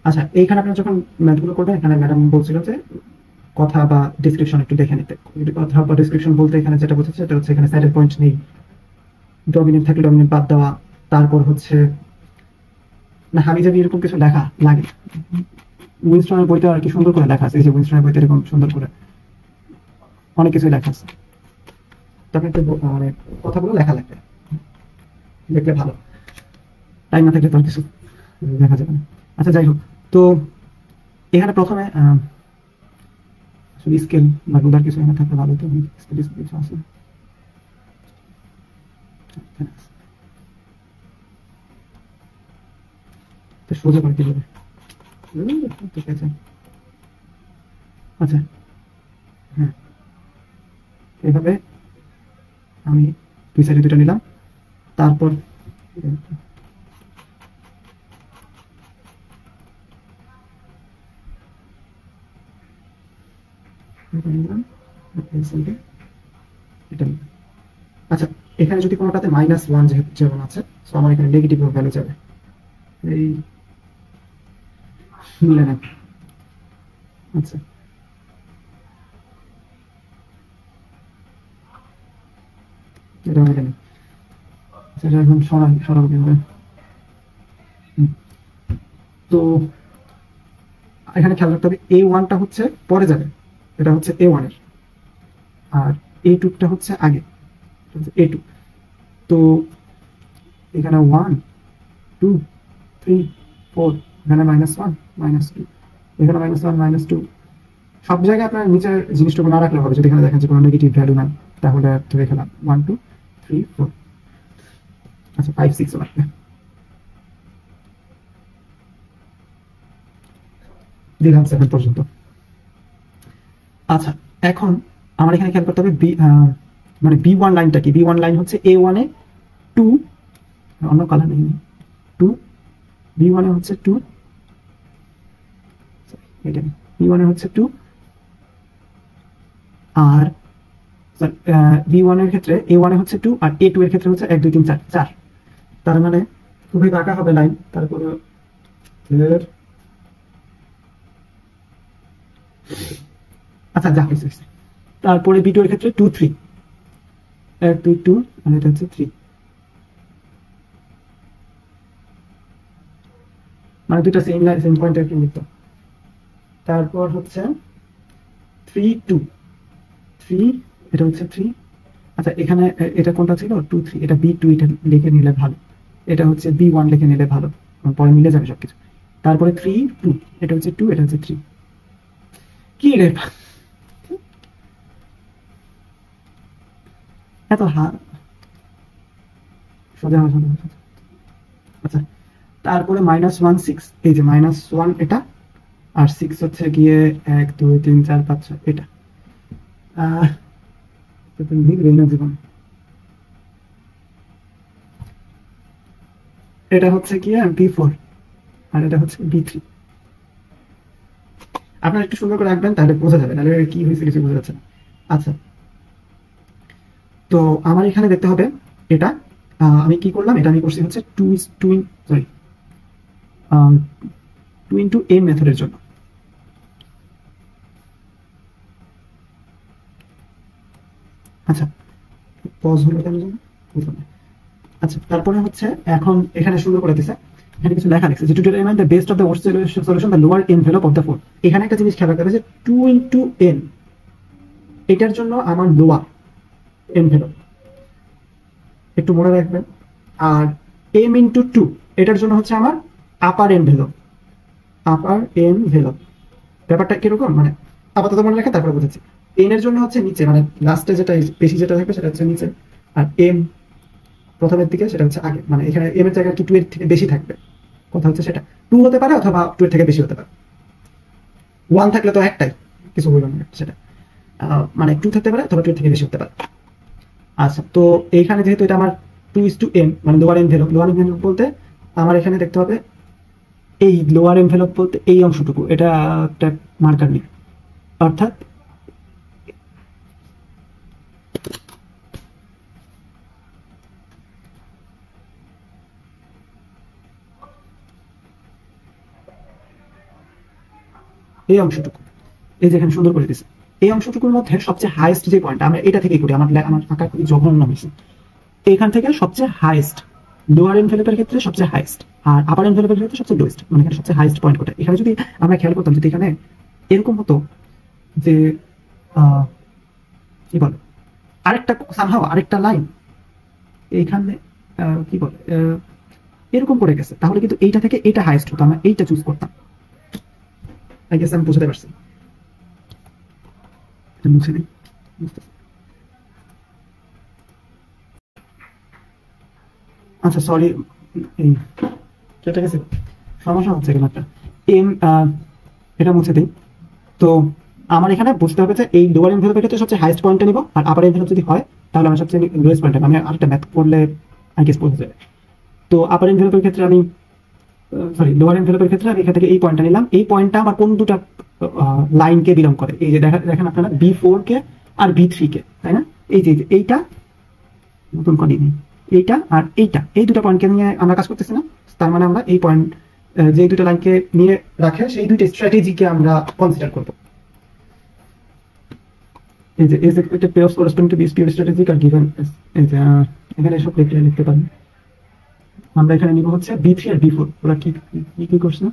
আচ্ছা, এইখানে আপনারা যখন ম্যাথগুলো করবেন, এখানে ম্যাডাম বলছিল যে কথা বা ডিসক্রিপশন একটু দেখে নিতে। কথা বা ডিসক্রিপশন বলতে এখানে যেটা বোঝাচ্ছে সেটা হচ্ছে এখানে স্যাডেল পয়েন্ট নেই, ডমিনেন্ট থাকলে ডমিনেন্ট বাদ দেওয়া, তারপর হচ্ছে না হাবি জাবি এরকম কিছু লেখা লাগে। উইনস্টনের বইতে আর কি সুন্দর করে লেখা আছে, এই যে উইনস্টনের বইতে এরকম সুন্দর করে অনেক কিছু লেখা আছে, তখন একটু মানে কথাগুলো লেখা লাগবে, দেখলে ভালো। টাইম না থাকলে তো আর কিছু দেখা যাবে না। আচ্ছা, যাই হোক, তো এখানে প্রথমে আসলে স্কেল বা রুলার কিছু এখানে থাকলে ভালো হতো, স্কেল কিছু আছে, তো সোজা করে কিভাবে, ঠিক আছে। আচ্ছা, হ্যাঁ, এইভাবে আমি দুই সাইডে দুটো নিলাম, তারপর আচ্ছা, এখানে যদি কোনোটাতে -1 যেমন আছে, তো আমার এখানে নেগেটিভ ভ্যালু যাবে, এই মিলে না। আচ্ছা, এটা মিলে না। সেটা এখন সরাবো কিভাবে? তো এখানে খেয়াল রাখতে হবে A1টা হচ্ছে পরে যাবে, এটা হচ্ছে A1 এর, আর A2টা হচ্ছে আগে, A2। তো এখানে 1 2 3 4, এখানে -1 -2, এখানে -1 -2, সব জায়গায় আপনার নিচের জিনিসটুকু না রাখলে হবে। যদি এখানে দেখেন যে কোনো নেগেটিভ ভ্যালু নাই, তাহলে ধরে খেলাম 1 2 3 4, আচ্ছা 5 6 লাগবে, দিলাম 7 পর্যন্ত। আচ্ছা, এখন আমার এখানে খেয়াল করতে হবে মানে B1 লাইনটা কি। B1 লাইন হচ্ছে A1 এ 2, অন্য কালার নেই, 2, B1 এ হচ্ছে 2, এটা B1 এ হচ্ছে 2, আর B1 এর ক্ষেত্রে A1 এ হচ্ছে 2, আর A2 এর ক্ষেত্রে হচ্ছে 1 2 3 4 4। তার মানে খুবই বাঁকা হবে লাইন। তারপরে আচ্ছা, যা হয়েছে। তারপরে B2 এর ক্ষেত্রে 2 3, 1 2 2, আর এটা হচ্ছে 3, মানে দুইটা সেম লাইন সেম পয়েন্টে কিন্তু। তারপর হচ্ছে 3 2 3, এটা হচ্ছে 3। আচ্ছা, এখানে এটা কোনটা ছিল 2 3, এটা B2, এটা লিখে নিলে ভালো, এটা হচ্ছে B1 লিখে নিলে ভালো, পরে মিলে যাবে সবকিছু। তারপরে 3 2, এটা হচ্ছে 2, এটা হচ্ছে 3। কি রে, এত সোজা সোজা। আচ্ছা, তারপরে -1 6, এই যে -1 এটা, আর 6 হচ্ছে গিয়ে 1 2 3 4 5 6 এটা। মিলবে না জীবন। এটা হচ্ছে গিয়ে B4, আর এটা হচ্ছে B3। আপনারা একটু সুন্দর করে রাখবেন, তাহলে বোঝা যাবে, নাহলে কি হয়েছে কিছু বোঝা যাচ্ছে না। আচ্ছা, তো আমার এখানে দেখতে হবে এটা আমি কি করলাম, এটা আমি করছি হচ্ছে টু ইন্টু এন মেথডের জন্য। আচ্ছা, পজ হলো কেন জানো? বুঝলাম না। আচ্ছা, তারপরে হচ্ছে এখন এখানে সুন্দর করে দিছে, এখানে কিছু লেখা লিখছে যে to determine the best of the worst solution the lower envelope of the four. এখানে একটা জিনিস খেয়াল রাখতে হবে যে টু ইন্টু এন, এটার জন্য আমার লোয়ার এনভেলপ একটু মনে রাখবেন, আর এম ইন্টু টু এটার জন্য হচ্ছে আমার আপার এনভেলপ। আপার এনভেলপ ব্যাপারটা কিরকম মানে আপাতত মনে রাখেন, তারপরে বুঝেছি। এন এর জন্য হচ্ছে নিচে, মানে লাস্টে যেটা বেশি যেটা থাকবে সেটা হচ্ছে নিচে, আর এম প্রথমের দিকে সেটা হচ্ছে আগে, মানে এখানে এম এর জায়গায় কি টু এর থেকে বেশি থাকবে, কথা হচ্ছে সেটা টু হতে পারে অথবা টু এর থেকে বেশি হতে পারে। ওয়ান থাকলে তো একটাই, কিছু বললাম না সেটা, মানে টু থাকতে পারে অথবা টু এর থেকে বেশি হতে পারে। আচ্ছা, তো এইখানে যেহেতু এটা আমার টু ইস টু এন, মানে লোয়ার এনভেলপ, লোয়ার এনভেলপ বলতে আমার এখানে দেখতে হবে এই লোয়ার এনভেলপ বলতে এই অংশটুকু, এটা একটা মার্কার নেই, অর্থাৎ এই অংশটুকু, এই যেখানে সুন্দর করে দিচ্ছে, এই অংশটুকুর মধ্যে সবচেয়ে হাইস্ট যে পয়েন্ট, আমরা এটা থেকেই করি, আমার আঁকা খুবই জঘন্য হয়েছে, এখান থেকে সবচেয়ে হাইস্ট, লোয়ার এনভেলপের ক্ষেত্রে সবচেয়ে হাইস্ট, আর আপার এনভেলপের ক্ষেত্রে সবচেয়ে লোয়েস্ট, মানে এখানে সবচেয়ে হাইস্ট পয়েন্ট কোটা। এখানে যদি আমরা খেয়াল করতাম যদি এখানে এরকম হতো যে কি বলে আরেকটা সামহাও আরেকটা লাইন এইখানে কি বলে এরকম করে গেছে, তাহলে কিন্তু এইটা থেকে এটা হাইস্ট হতো, আমরা এইটা চুজ করতাম। আই গেস আমি বুঝতে পারছি, মুছে দিই। আচ্ছা সরি, এই কেটে গেছে, সমস্যা হচ্ছে এখানে একটা এম, এটা মুছে দিই। তো আমার এখানে বুঝতে হবে যে এই লোয়ার এনভেলপের ক্ষেত্রে সবচেয়ে হাইস্ট পয়েন্টটা নিব, আর আপার এনভেলপ যদি হয় তাহলে আমি সবচেয়ে লোয়েস্ট পয়েন্ট, আমি আরেকটা ম্যাথ করলে আই গেস বোঝা যাবে। তো আপার এনভেলপের ক্ষেত্রে আমি সরি লোয়ার এনভেলপের ক্ষেত্রে আমি এখান থেকে এই পয়েন্টটা নিলাম, এই পয়েন্টটা আমার কোন দুটা লাইনকে বিলং করে, এই যে দেখেন আপনারা বি4 কে আর বি3 কে, তাই না? এই যে এইটা নতুন করে নেই, এইটা আর এইটা, এই দুটো পয়েন্টকে নিয়ে আমরা কাজ করতেছি না, তার মানে আমরা এই পয়েন্ট যে দুটো লাইনকে নিয়ে রাখে সেই দুইটা স্ট্র্যাটেজিকে আমরা কনসিডার করব। এই যে is expected payoffs corresponding to these pure strategic are given এই যে এখানে সব লিখতে পারি। আমরা এখানে নিব হচ্ছে B3 আর B4, ওরা কি করছে না,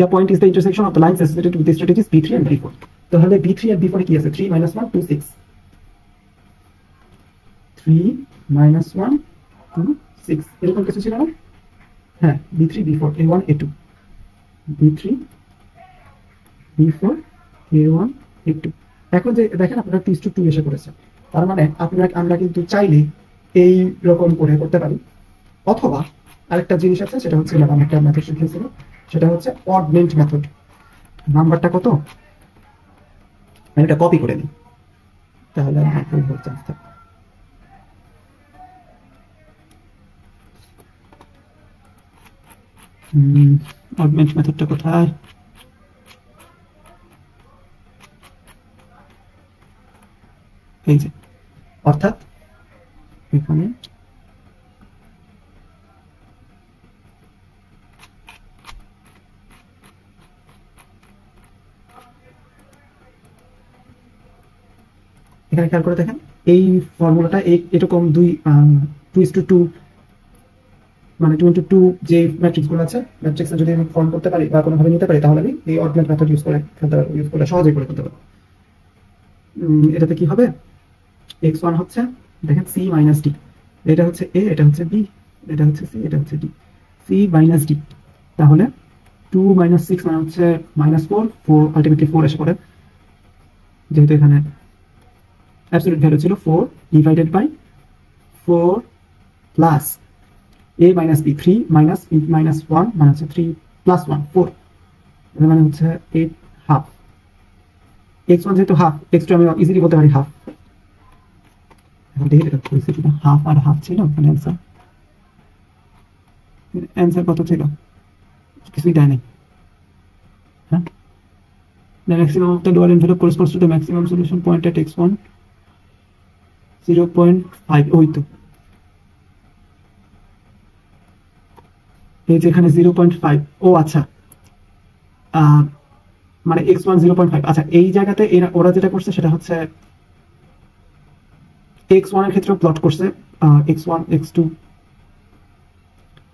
the point is the intersection of the lines associated with the strategies B3 and B4। তাহলে B3 আর B4 কি আছে, 3 - 1 2 6, 3 - 1 2 6 এরকম কিছু ছিল না? হ্যাঁ, B3 B4 A1 A2, B3 B4 A1 A2। এখন যে দেখেন আপনারা 2:2 এসে করেছে, তার মানে আমরা কিন্তু চাইলে এই রকম করে করতে পারি, অথবা আরেকটা জিনিস আছে সেটা হচ্ছে আমরা একটা মেথড শিখিয়েছিল, সেটা হচ্ছে অডমেন্ট মেথড। নাম্বারটা কত আমি এটা কপি করে নিই, তাহলে আমার ভুল হওয়ার চান্স থাকে। অডমেন্ট মেথডটা কোথায়, এই যে, অর্থাৎ এখানে এখানে খেয়াল করে দেখেন এই ফর্মুলাটা এরকম 2:2 মানে 2:2 যে ম্যাট্রিক্স গুলো আছে, ম্যাট্রিক্স যদি আমি ফর্ম করতে পারি বা কোনোভাবে নিতে পারি, তাহলে আমি এই অডমেন্ট মেথড ইউজ করে সহজেই করে ফেলতে পারবো। এটাতে কি হবে, x1 হচ্ছে দেখেন c - d, এটা হচ্ছে a, এটা হচ্ছে b, এটা হচ্ছে c, এটা হচ্ছে d, c - d, তাহলে 2 - 6 মানে হচ্ছে -4, 4 আলটিমেটলি 4 এসে পড়ে, যেহেতু এখানে অ্যাবসলিউট ভ্যালু ছিল 4 divided by 4 plus a - b, 3 - 1 মানে হচ্ছে 3 + 1 4, এর মানে হচ্ছে 8 হাফ। x1 যেহেতু হাফ, x2 আমি ইজিলি বলতে পারি হাফ। এখন দেখি এটা পরিস্থিতি হাফ আর হাফ ছিল, মানে অ্যান্সার কত ছিল, কিছুই দেয় নাই। হ্যাঁ the maximum of the lower envelope corresponds to the maximum solution point at x1 0.5 ওই তো এই যে এখানে 0.5 ও আচ্ছা মানে x1 0.5 আচ্ছা এই জায়গাতে ওরা যেটা করছে সেটা হচ্ছে x1 এর ক্ষেত্রে প্লট করছে x1 x2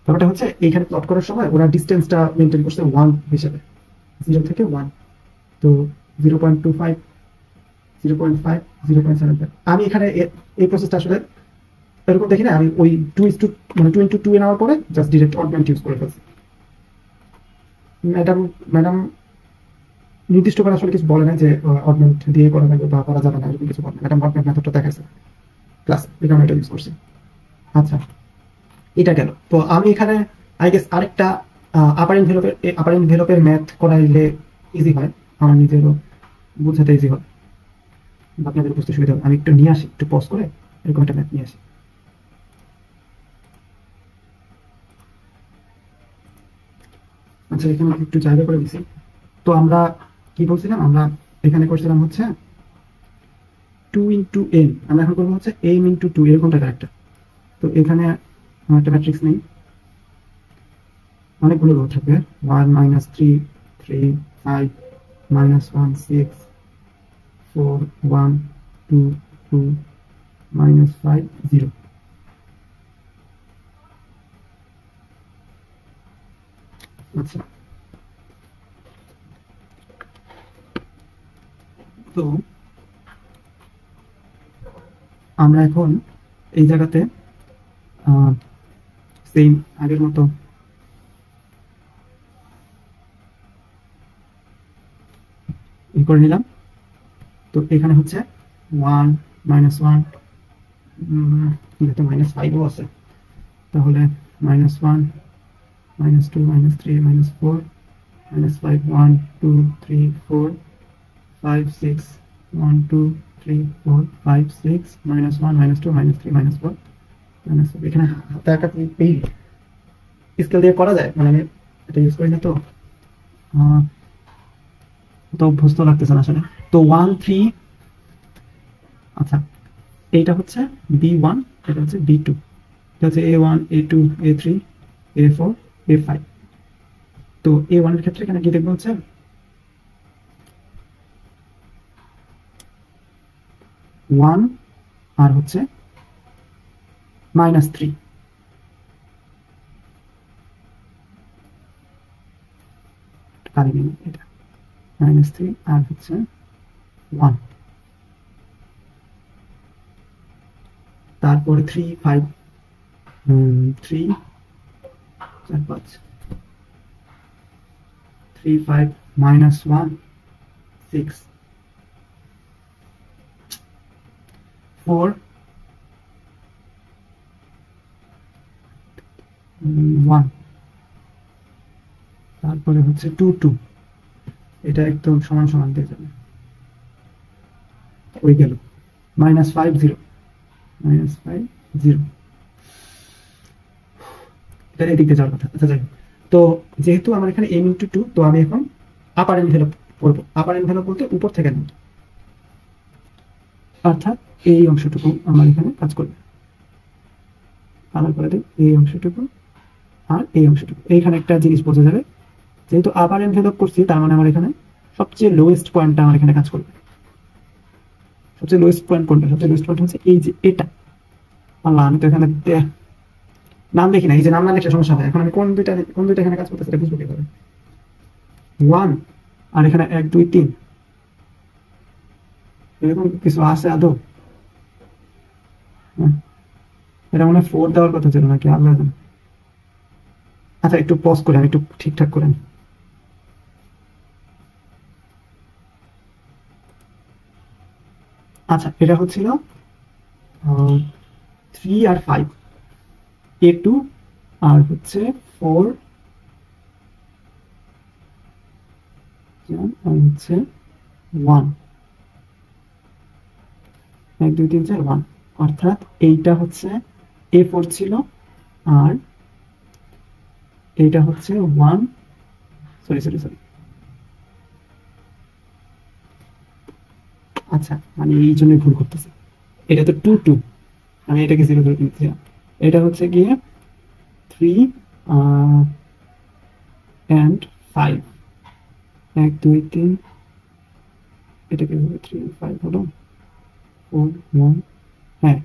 ব্যাপারটা হচ্ছে এইখানে প্লট করার সময় ওরা ডিসটেন্সটা মেনটেন করছে 1 হিসেবে 0 থেকে 1 তো 0.25 0.5 0.75 আমি এখানে এই প্রসেসটা আসলে এরকম দেখি না আমি ওই 2:2 এ নেওয়ার পরে জাস্ট ডিরেক্ট অডমেন্ট ইউজ করে ফেলছি ম্যাডাম নির্দিষ্ট করে আসলে কিছু বলে না যে অডমেন্ট দিয়ে করা যাবে বা করা যাবে না এরকম কিছু বলে না ম্যাডাম অডমেন্ট মেথডটা দেখাইছে ক্লাস এই কারণে এটা ইউজ করছি আচ্ছা এটা গেল তো আমি এখানে আই গেস আরেকটা আপার এনভেলপের ম্যাথ করাইলে ইজি হয় আমার নিজেরও বুঝাতে ইজি হয় আপনাদের বুঝতে সুবিধা হবে আমি একটু নিয়ে আসি একটু পজ করে এরকম একটা ম্যাথ নিয়ে আসি আচ্ছা এখানে একটু জায়গা করে দিছি তো আমরা কি বলছিলাম আমরা এখানে করছিলাম হচ্ছে 2 into n আমরা এখন করবো হচ্ছে m into 2 এরকম টাইপের একটা তো এখানে আমার একটা ম্যাট্রিক্স নেই অনেকগুলো রো থাকবে 1 -3 3 5 -1 6 4 1 2 2 -5 0 আচ্ছা তো আমরা এখন এই জায়গাতে সেম আগের মতো করে নিলাম তো এখানে হচ্ছে 1 -1 -5ও আছে তাহলে -1 -2 -3 -4 -5 1 2 3 4 5 6 1 2 3 4 5 6 -1 -2 -3 -4 এখানে হাতে একটা পেইড স্কেল দিয়ে করা যায় মানে আমি এটা ইউজ করি না তো অভ্যস্ত লাগতেছে না আসলে তো 1 3 আচ্ছা এইটা হচ্ছে B1 এটা হচ্ছে B2 এটা হচ্ছে A1 A2 A3 A4 A5 তো A1 এর ক্ষেত্রে এখানে কি দেখবো হচ্ছে 1 আর হচ্ছে -3 এটা -3 আর হচ্ছে 1 তারপরে 3 5 3 4 5 3 5 -1 6 4 1 তারপরে হচ্ছে 2 2 এটা একদম সমান সমান দিয়ে যাবে ওই গেল -5 0 -5 0 এটা এদিকে যাওয়ার কথা আচ্ছা যাই তো যেহেতু আমার এখানে m into 2 তো আমি এখন আপার এনভেলপ করবো আপার এনভেলপ বলতে উপর থেকে নেব অর্থাৎ এই অংশটুকু আমার এখানে কাজ করবে কালার করে দিই এই অংশটুকু আর এই অংশটুকু এইখানে একটা জিনিস বোঝা যাবে যেহেতু আপার এনভেলপ করছি তার মানে আমার এখানে সবচেয়ে লোয়েস্ট পয়েন্টটা আমার এখানে কাজ করবে সবচেয়ে লোয়েস্ট পয়েন্ট কোনটা সবচেয়ে লোয়েস্ট পয়েন্ট হচ্ছে এই যে এটা আল্লাহ আমি তো এখানে নাম দেখি না এই যে নাম না দেখলে সমস্যা হয় এখন আমি কোন দুইটা এখানে কাজ করতেছে এটা বুঝবো কিভাবে 1 আর এখানে 1 2 3 এরকম কিছু আছে আদৌ এটা মনে হয় 4 দেওয়ার কথা ছিল নাকি আল্লাহ জানে আচ্ছা একটু পজ করে আমি একটু ঠিকঠাক করে নিই আচ্ছা এটা হচ্ছিল 3 আর 5 A2 আর হচ্ছে 4 আর হচ্ছে 1 1 2 3 4 1 অর্থাৎ এইটা হচ্ছে A4 ছিল আর এইটা হচ্ছে 1 সরি আচ্ছা, আমি এই জন্য ভুল করতেছি। এটা তো 2 2, আমি এটাকে 0 ধরে নিয়েছিলাম। এটা হচ্ছে গিয়ে 3 and 5, 1 2 3, এটাকে 3 5 হলো 4 1, হ্যাঁ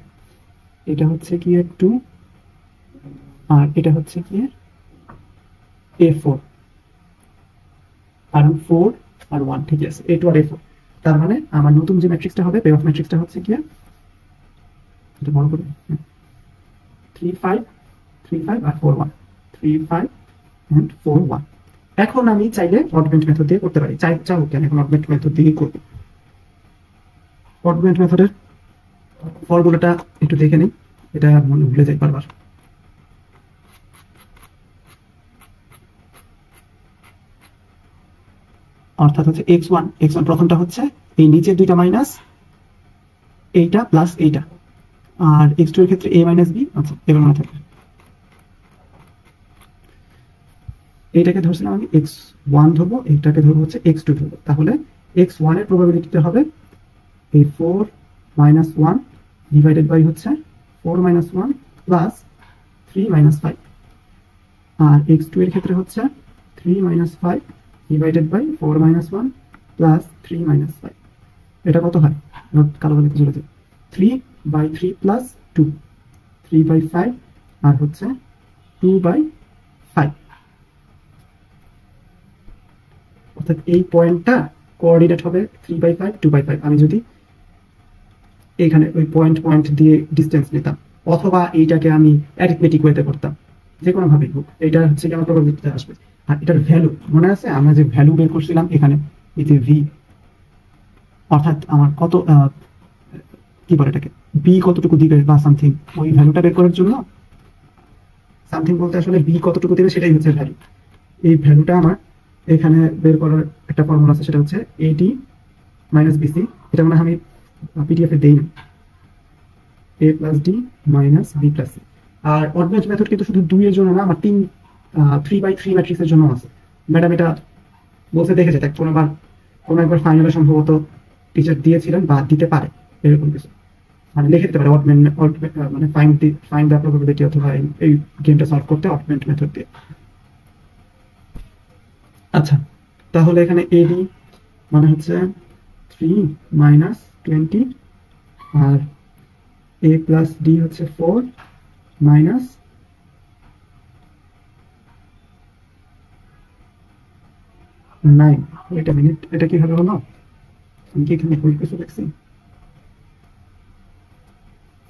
এটা হচ্ছে গিয়ে 2 আর এটা হচ্ছে গিয়ে A4, কারণ 4 আর 1 ঠিক আছে, A2 আর A4। তার মানে আমার নতুন যে ম্যাট্রিক্সটা হবে, পে অফ ম্যাট্রিক্সটা হচ্ছে গিয়ে, এটা বড় করে 3 5 3 5 আর 4 1, 3 5 and 4 1। এখন আমি চাইলে অডমেন্ট মেথড দিয়ে করতে পারি, চাও কেন এখন অডমেন্ট মেথড দিয়ে করব। অডমেন্ট মেথডের ফর্মুলাটা একটু দেখে নিই, এটা মনে ভুলে যাই বারবার। অর্থাৎ হচ্ছে x1 প্রথমটা হচ্ছে এই নিচের দুইটা মাইনাস এইটা প্লাস এইটা, আর x2 এর ক্ষেত্রে a মাইনাস b। আচ্ছা এবার মনে থাকবে, এইটাকে ধরছিলাম আমি x1 ধরবো, এইটাকে ধরবো হচ্ছে x2 ধরবো। তাহলে x1 এর প্রবাবিলিটিটা হবে এই 4 মাইনাস 1 ডিভাইডেড বাই হচ্ছে 4 মাইনাস 1 প্লাস 3 মাইনাস 5, আর x2 এর ক্ষেত্রে হচ্ছে 3 minus 5 divided by 4 minus 1 plus 3 minus 5। এটা কত হয়, কালো কালিতে চলে যায়, 3 বাই 3 প্লাস 2, 3 বাই 5 আর হচ্ছে 2 বাই 5। অর্থাৎ এই পয়েন্টটা কোঅর্ডিনেট হবে 3 বাই 5 2 বাই 5। আমি যদি এখানে ওই পয়েন্ট দিয়ে ডিস্টেন্স নিতাম, অথবা এইটাকে আমি অ্যারিথমেটিক ওয়েতে করতাম, যে কোনো ভাবেই হোক, এটা হচ্ছে কি আমার প্রবাবিলিটিতে আসবে। আর এটার ভ্যালু মনে আছে, আমরা যে ভ্যালু বের করছিলাম এখানে এই যে ভি, অর্থাৎ আমার কত কি বলে এটাকে, বি কতটুকু দিবে বা সামথিং, ওই ভ্যালুটা বের করার জন্য, সামথিং বলতে আসলে বি কতটুকু দিবে সেটাই হচ্ছে ভ্যালু। এই ভ্যালুটা আমার এখানে বের করার একটা ফর্মুলা আছে, সেটা হচ্ছে এডি মাইনাস বিসি। এটা মানে আমি পিডিএফ এ দেই না, A plus D minus B plus C. আর অডমেন্ট মেথড কিন্তু শুধু 2 এর জন্য না, আমার 3 বাই 3 ম্যাট্রিক্সের জন্য আছে। ম্যাডাম এটা বলতে দেখেছে, দেখ কোনো একবার ফাইনালে সম্ভবত টিচার দিয়েছিলেন বা দিতে পারে, এরকম কিছু মানে লিখে দিতে পারে মানে ফাইন্ড দ্য প্রবাবিলিটি, অথবা এই গেমটা সলভ করতে অডমেন্ট মেথড দিয়ে। আচ্ছা, তাহলে এখানে এডি মানে হচ্ছে 3 মাইনাস 20, আর এ প্লাস ডি হচ্ছে 4 মাইনাস 9। ওয়েট আ মিনিট, এটা কিভাবে হলো? আমি কি এখানে ভুল কিছু লিখছি?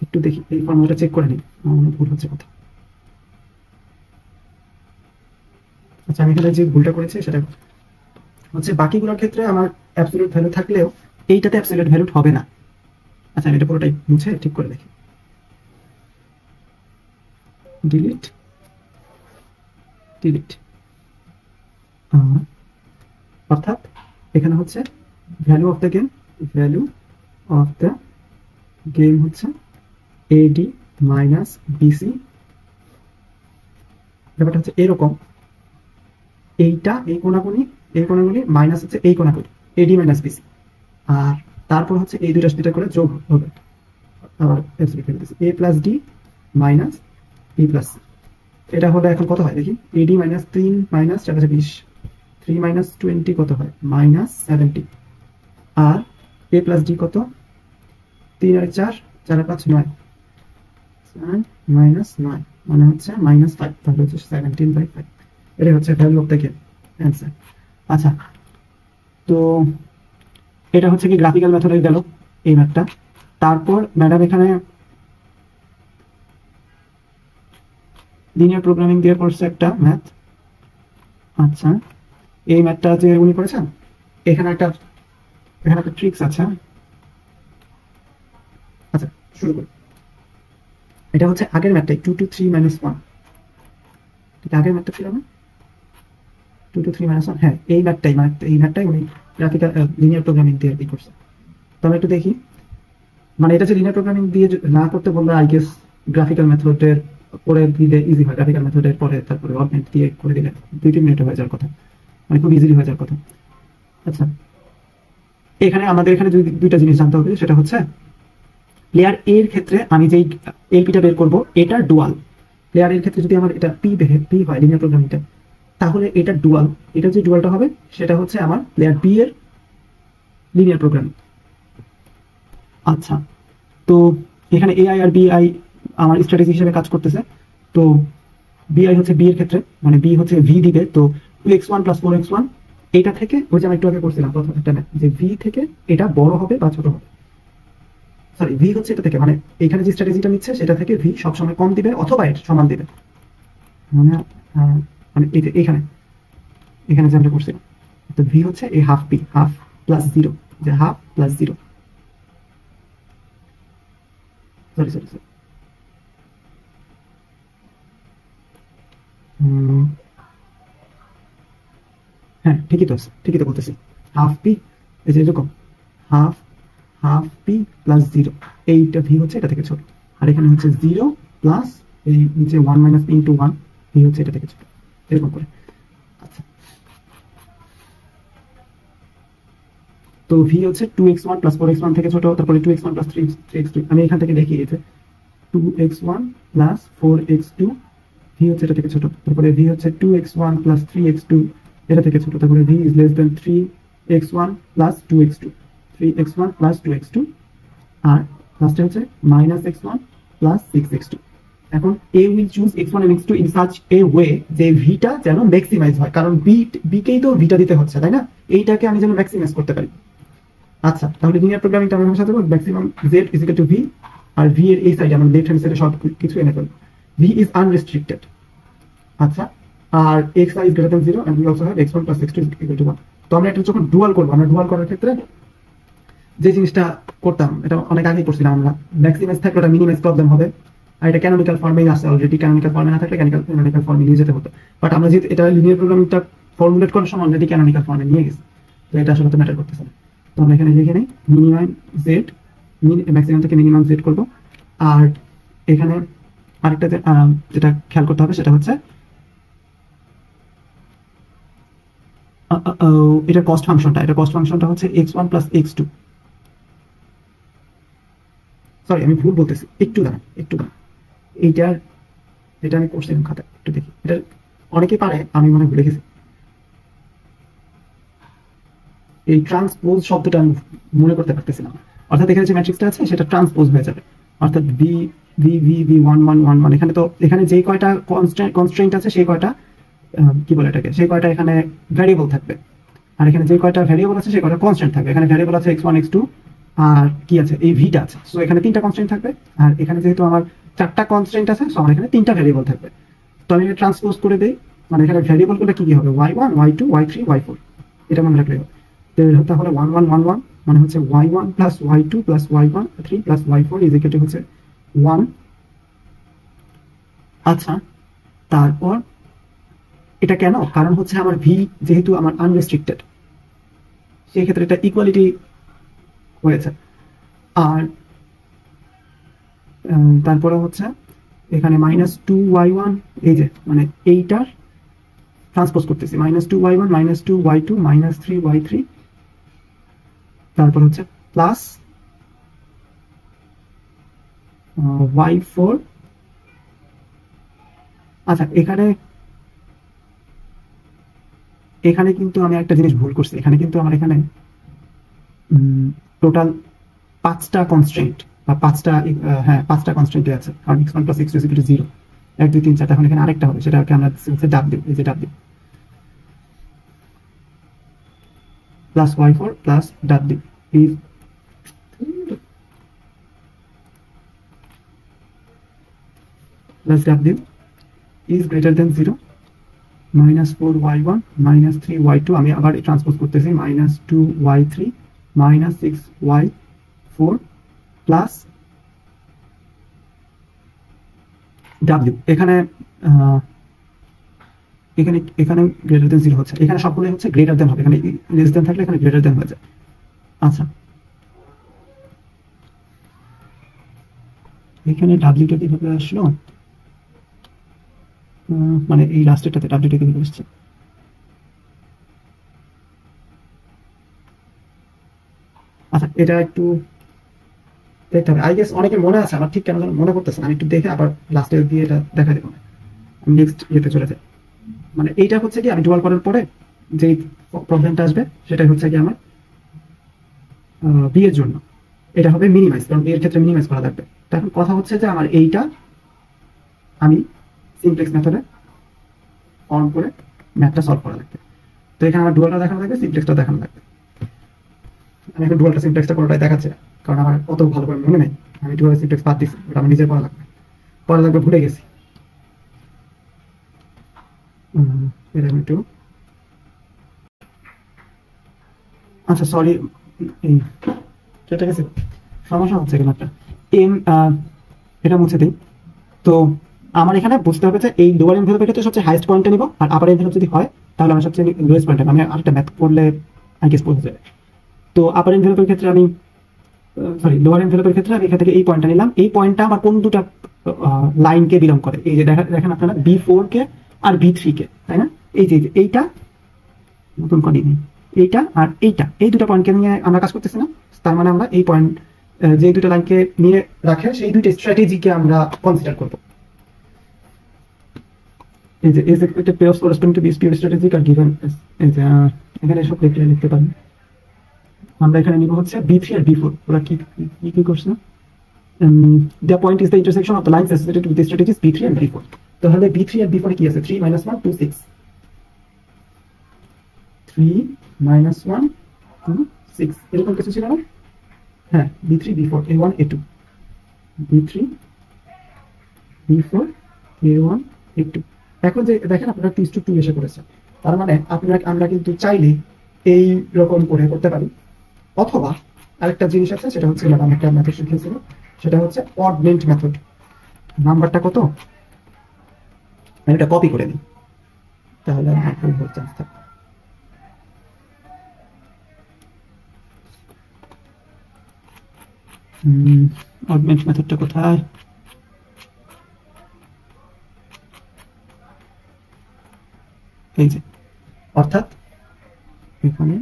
একটু দেখি, এই ফর্মুলাটা চেক করে নিই, আমার মনে ভুল হচ্ছে কথা। আচ্ছা, আমি এখানে যে ভুলটা করেছি সেটা হচ্ছে বাকিগুলোর ক্ষেত্রে আমার অ্যাবসলিউট ভ্যালু থাকলেও এইটাতে অ্যাবসলিউট ভ্যালু হবে না। আচ্ছা, আমি এটা পুরোটাই মুছে ঠিক করে দেখি, ডিলিট ডিলিট। অর্থাৎ এখানে হচ্ছে ভ্যালু অফ দ্য গেম হচ্ছে এডি মাইনাস বিসি। ব্যাপারটা হচ্ছে এরকম, এইটা এই কোণাগুলি মাইনাস হচ্ছে এই কোণাগুলি, এডি মাইনাস বিসি, আর তারপর হচ্ছে এই দুটা করে যোগ হবে, A plus D minus B plus C. এটা হলে এখন কত হয় দেখি, এডি মাইনাস 3 মাইনাস 4 20, 3 মাইনাস 20 কত হয়, মাইনাস 70, আর এ প্লাস ডি কত, 3 আর 4 4 আর 5 9, মাইনাস 9 মানে হচ্ছে মাইনাস 5, তাহলে হচ্ছে 17/5। এটা হচ্ছে value of the game answer. আচ্ছা, তো এটা হচ্ছে কি গ্রাফিক্যাল মেথডে গেল এই ম্যাথটা। তারপর ম্যাডাম এখানে লিনিয়ার প্রোগ্রামিং দিয়ে করছে একটা ম্যাথ। আচ্ছা, এই ম্যাথটা যে উনি করেছেন, এখানে একটা ট্রিক্স আছে। আচ্ছা, শুরু করি। এটা হচ্ছে আগের ম্যাথটাই 2 to 3 minus 1, এটা আগের ম্যাথটা ছিল না, 2 to 3 minus 1। হ্যাঁ, এই ম্যাথটাই উনি গ্রাফিক্যাল লিনিয়ার প্রোগ্রামিং দিয়ে কি করছে। তো আমি একটু দেখি, মানে এটা যে লিনিয়ার প্রোগ্রামিং দিয়ে না করতে বললে আই গেস গ্রাফিক্যাল মেথডের করে দিলে ইজি হয়, গ্রাফিক্যাল মেথডের পরে তারপরে অগমেন্ট দিয়ে করে দিলে 2-3 মিনিটে হয়ে যাওয়ার কথা, মানে খুব ইজিলি হয়ে যাওয়ার কথা। আচ্ছা, এখানে আমাদের এখানে যদি দুইটা জিনিস জানতে হবে, সেটা হচ্ছে প্লেয়ার এর ক্ষেত্রে আমি যেই এলপিটা বের করব এটা ডুয়াল। প্লেয়ার এর ক্ষেত্রে যদি আমার এটা পি হয় লিনিয়ার প্রোগ্রামিংটা, তাহলে এটা ডুয়াল। এটা যে ডুয়ালটা হবে সেটা হচ্ছে আমার প্লেয়ার বি এর লিনিয়ার প্রোগ্রামিং। আচ্ছা, তো এখানে এআই আর বিআই আমার স্ট্র্যাটেজি হিসেবে কাজ করতেছে। তো বিআই হচ্ছে বি এর ক্ষেত্রে, মানে বি হচ্ছে ভি দিবে, তো 2x1 + 4x1 এটা থেকে, ওই যে আমি একটু আগে করছিলাম প্রথম একটা যে ভি থেকে এটা বড় হবে বা ছোট হবে, সরি ভি হচ্ছে এটা থেকে, মানে এখানে যে স্ট্র্যাটেজিটা নিচ্ছে সেটা থেকে ভি সবসময় কম দিবে অথবা এর সমান দিবে। মানে মানে এখানে এখানে যে আমরা করছিলাম, তো ভি হচ্ছে এই half P, half plus zero, যে half plus zero, sorry sorry sorry হ্যাঁ ঠিকই তো আছে, ঠিকই তো বলতেছি। হাফ পি, এই যে এরকম half half P plus zero, এইটা ভি হচ্ছে এটা থেকে ছোট। আর এখানে হচ্ছে জিরো প্লাস এই নিচে 1 - পি × 1, ভি হচ্ছে এটা থেকে ছোট, এরকম করে। আচ্ছা, তো ভি হচ্ছে 2x1 + 4x1 থেকে ছোট, তারপরে 2x1 + 3x2। আমি এখান থেকে দেখি এই যে 2x1 + 4x2, ভি হচ্ছে এটা থেকে ছোট। তারপরে ভি হচ্ছে 2x1 + 3x2, এটা থেকে ছোট। তারপরে V is less than 3x1 + 2x2, 3x1 + 2x2। আর লাস্টে হচ্ছে -x1 + 6x2। এখন A will choose x1 and x2 in such a way যে ভিটা যেন ম্যাক্সিমাইজ হয়, কারণ বিকেই তো ভিটা দিতে হচ্ছে, তাই না? এইটাকে আমি যেন ম্যাক্সিমাইজ করতে পারি। আচ্ছা, তাহলে লিনিয়ার প্রোগ্রামিংটা আমরা সাথে বলব ম্যাক্সিমাম z = v, আর v এর এই সাইডে আমরা লেফট হ্যান্ড সাইডে সব কিছু এনে ফেলব। v is unrestricted. আচ্ছা, আর xi is greater than 0 and we also have x1 + x2 = 1। তো আমরা এটা যখন ডুয়াল করব, আমরা ডুয়াল করার ক্ষেত্রে যে জিনিসটা করতাম, এটা অনেক আগেই করছিলাম আমরা, ম্যাক্সিমাইজ থাকলে ওটা মিনিমাইজ প্রবলেম হবে। আর এটা ক্যানোনিক্যাল ফর্মেই আছে অলরেডি, ক্যানোনিক্যাল ফর্মে না থাকলে ক্যানোনিক্যাল ফর্মে নিয়ে যেতে হতো। বাট আমরা যেহেতু এটা লিনিয়ার প্রোগ্রামিংটা ফর্মুলেট করার সময় অলরেডি ক্যানোনিক্যাল ফর্মে নিয়ে গেছি, তো এটা আসলে তো ম্যাটার করতেছে না। তো আমরা এখানে লিখে নেই মিনিমাম জেড, ম্যাক্সিমাম থেকে মিনিমাম জেড করব। আর এখানে আরেকটা যেটা খেয়াল করতে হবে সেটা হচ্ছে এটা কস্ট ফাংশনটা হচ্ছে x1 + x2। সরি আমি ভুল বলতেছি, একটু দাঁড়ান একটু দাঁড়ান। এইটার এটা আমি করছিলাম খাতায়, একটু দেখি। এটা অনেকে পারে, আমি মনে ভুলে গেছি। এই ট্রান্সপোজ শব্দটা আমি মনে করতে পারতেছিলাম। অর্থাৎ এখানে যে ম্যাট্রিক্সটা আছে সেটা ট্রান্সপোজ হয়ে যাবে, অর্থাৎ ভি ভি ভি ভি 1 1 1 1। এখানে তো এখানে যেই কয়টা কনস্ট্রেন্ট আছে সেই কয়টা কি বলে এটাকে, সেই কয়টা এখানে ভ্যারিয়েবল থাকবে। আর এখানে যে কয়টা ভ্যারিয়েবল আছে সেই কয়টা কনস্ট্যান্ট থাকবে। এখানে ভ্যারিয়েবল আছে x1 x2 আর কি আছে, এই ভিটা আছে। সো এখানে তিনটা কনস্ট্যান্ট থাকবে। আর এখানে যেহেতু আমার চারটা কনস্ট্যান্ট আছে, সো আমার এখানে তিনটা ভ্যারিয়েবল থাকবে। তো আমি ট্রান্সপোজ করে দেই, মানে এখানে ভ্যারিয়েবল গুলো কি কি হবে, y1 y2 y3 y4, এটা মনে রাখলে হবে। তো তাহলে 1 1 1 1 মানে হচ্ছে y1 + y2 + y1 3 + y4 = হচ্ছে 1। আচ্ছা, তারপর এটা কেন, কারণ হচ্ছে আমার ভি যেহেতু আমার আনরেস্ট্রিক্টেড, সেই ক্ষেত্রে এটা ইকুয়ালিটি হয়েছে। আর তারপরে হচ্ছে এখানে -2y1, এই যে মানে এইটার ট্রান্সপোজ করতেছি, -2y1 -2y2 -3y3, তারপর হচ্ছে প্লাস y4। আচ্ছা, এখানে এখানে কিন্তু আমি একটা জিনিস ভুল করছি। এখানে কিন্তু আমার এখানে টোটাল 5টা কনস্ট্রেন্ট বা 5টা, হ্যাঁ 5টা কনস্ট্রেন্টে আছে, কারণ x1 + x2 = 0 1 2 3 4। এখন এখানে আরেকটা হবে, সেটাকে আমরা হচ্ছে w, এই যে w plus y4 plus w is plus w is greater than 0, -4y1 -3y2। আমি আবার ট্রান্সপোজ করতেছি, -2y3 -6y4 প্লাস w। এখানে এখানে এখানে গ্রেটার দেন 0 হচ্ছে, এখানে সবগুলো হচ্ছে গ্রেটার দেন হবে, এখানে লেস দেন থাকলে এখানে গ্রেটার দেন হয়ে যায়। আচ্ছা, এখানে ডাব্লিউটা কিভাবে আসলো, মানে এই লাস্টেরটাতে ডাব্লিউটা কিভাবে আসছে? আচ্ছা এটা একটু দেখতে হবে, আই গেস অনেকের মনে আছে, আমার ঠিক কেন যেন মনে করতেছে না। আমি একটু দেখে আবার লাস্টে দিয়ে এটা দেখা দেবো। নেক্সট ইয়েতে চলে যায়, মানে এইটা হচ্ছে কি আমি ডুয়াল করার পরে যে প্রবলেমটা আসবে সেটাই হচ্ছে কি আমার বিয়ের জন্য এটা হবে মিনিমাইজ, কারণ বিয়ের ক্ষেত্রে মিনিমাইজ করা লাগবে। তো এখন কথা হচ্ছে যে আমার এইটা আমি সিমপ্লেক্স মেথডে অন করে ম্যাথটা সলভ করা লাগবে। তো এখানে আমার ডুয়ালটা দেখানো লাগবে, সিমপ্লেক্সটা দেখানো লাগবে। আমি এখন ডুয়ালটা সিমপ্লেক্সটা কোনোটাই দেখাচ্ছে না, কারণ আমার অত ভালো করে মনে নেই। আমি ডুয়াল সিমপ্লেক্স বাদ দিচ্ছি, ওটা আমার নিজের পড়া লাগবে ভুলে গেছি। এটা আমি একটু আচ্ছা সরি, এই কেটে গেছে, সমস্যা হচ্ছে এখানে একটা এম, এটা মুছে দিই। তো আমার এখানে বুঝতে হবে যে এই লোয়ার এনভেলপের ক্ষেত্রে সবচেয়ে হাইয়েস্ট পয়েন্টটা নিব, আর আপার এনভেলপ যদি হয় তাহলে আমি সবচেয়ে লোয়েস্ট পয়েন্ট, আমি আরেকটা ম্যাথ করলে আই গেস বোঝা যাবে। তো আপার এনভেলপের ক্ষেত্রে আমি সরি লোয়ার এনভেলপের ক্ষেত্রে আমি এখান থেকে এই পয়েন্টটা নিলাম। এই পয়েন্টটা আমার কোন দুটা লাইনকে বিলং করে, এই যে দেখেন আপনারা B4 কে আর B3 কে, তাই না? এই যে এইটা নতুন করে নিই, এইটা আর এইটা, এই দুটো পয়েন্টকে নিয়ে আমরা কাজ করতেছি না? তার মানে আমরা এই পয়েন্ট যে দুটো লাইনকে নিয়ে রাখে সেই দুটো স্ট্র্যাটেজিকে আমরা কনসিডার করব। এই যে is expected payoffs corresponding to these pure strategic are given as, এই যে এখানে সব লিখতে পারি। আমরা এখানে নিব হচ্ছে B3 আর B4, ওরা কি করছে, the point is the intersection of the lines associated with the strategies B3 and B4। তাহলে B3 আর B4 কি আছে, 3 - 1 2 6, 3 - 1 2 6 এরকম কিছু ছিল না? হ্যাঁ, B3 B4 A1 A2, B3 B4 A1 A2। এখন যে দেখেন আপনারা 2:2 এসে করেছে, তার মানে আমরা কিন্তু চাইলে এই রকম করে করতে পারি। অথবা আরেকটা জিনিস আছে, সেটা হচ্ছে ম্যাডাম একটা মেথড শিখিয়েছিল, সেটা হচ্ছে অডমেন্ট মেথড। নাম্বারটা কত, আমি এটা কপি করে নিই, তাহলে আমার ভুল হওয়ার চান্স থাকে। অডমেন্ট মেথডটা কোথায়, এই যে, অর্থাৎ এখানে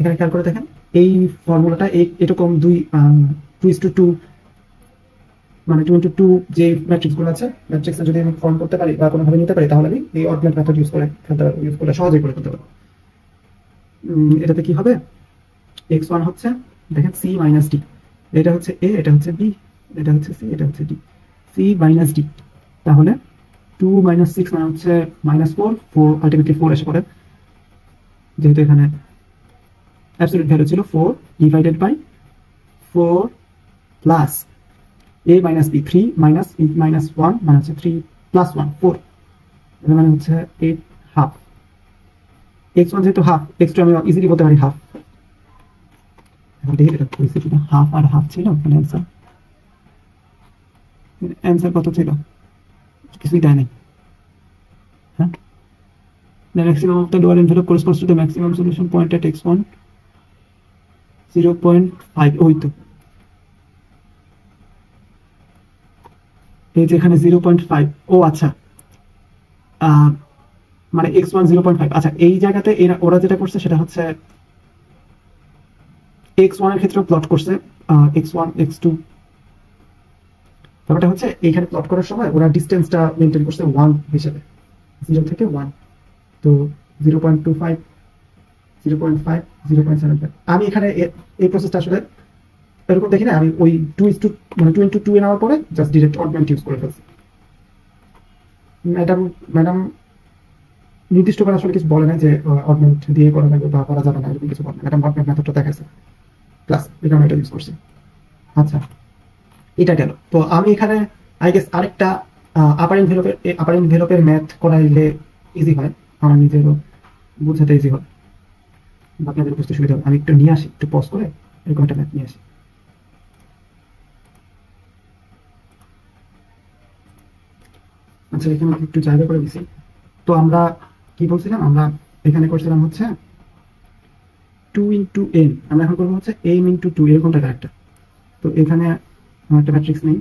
এখানে খেয়াল করে দেখেন এই ফর্মুলাটা এরকম 2:2 মানে 2 × 2 যে ম্যাট্রিক্স গুলো আছে, ম্যাট্রিক্সে যদি আমি ফর্ম করতে পারি বা কোনোভাবে নিতে পারি, তাহলে আমি এই অডমেন্ট মেথড ইউজ করে সহজেই করে ফেলতে পারবো। এটাতে কি হবে, x1 হচ্ছে দেখেন C - D, এটা হচ্ছে A, এটা হচ্ছে B, এটা হচ্ছে C, এটা হচ্ছে D, C - D। তাহলে 2 - 6 মানে হচ্ছে -4, 4 আলটিমেটলি 4 এসে পড়ে, যেহেতু এখানে অ্যাবসলিউট ভ্যালু ছিল 4 divided by 4 plus A - B, 3 - 1 মানে হচ্ছে 3 + 1 4, এর মানে হচ্ছে 8 হাফ। x1 যেহেতু হাফ, x2 আমি ইজিলি বলতে পারি হাফ। এখন দেখি এটা পরিস্থিতিটা হাফ আর হাফ ছিল, মানে অ্যান্সার কত ছিল, কিছুই দেয় নাই। হ্যাঁ, the maximum of the lower envelope corresponds to the maximum solution point at x1 0.5। ওই তো এই যে এখানে 0.5, ও আচ্ছা, মানে x1 0.5। আচ্ছা, এই জায়গাতে ওরা যেটা করছে সেটা হচ্ছে x1 এর ক্ষেত্রে প্লট করছে x1 x2। ব্যাপারটা হচ্ছে এইখানে প্লট করার সময় ওরা ডিস্টেন্সটা মেনটেন করছে 1 হিসেবে, 0 থেকে 1। তো 0.25 0.5 0.75। আমি এখানে এই প্রসেসটা আসলে এরকম দেখি না, আমি ওই 2:2 এ নেওয়ার পরে জাস্ট ডিরেক্ট অডমেন্ট ইউজ করে ফেলছি। ম্যাডাম নির্দিষ্ট করে আসলে কিছু বলে না যে অডমেন্ট দিয়ে করা লাগবে বা করা যাবে না, এরকম কিছু বলে না। ম্যাডাম অডমেন্ট মেথডটা দেখাইছে, প্লাস এটা আমি এটা ইউজ করছি। আচ্ছা, এটা গেল। তো আমি এখানে আই গেস আরেকটা আপার এনভেলপের ম্যাথ করাইলে ইজি হয়, আমার নিজেরও বুঝাতে ইজি হয়, আপনাদের বুঝতে সুবিধা হবে। আমি একটু নিয়ে আসি, একটু পজ করে এরকম একটা ম্যাথ নিয়ে আসি। আচ্ছা, এখানে একটু জায়গা করে দিছি। তো আমরা কি বলছিলাম, আমরা এখানে করছিলাম হচ্ছে 2 × n, আমরা এখন করবো হচ্ছে m × 2, এরকম টাকা একটা। তো এখানে একটা ম্যাট্রিক্স নেই,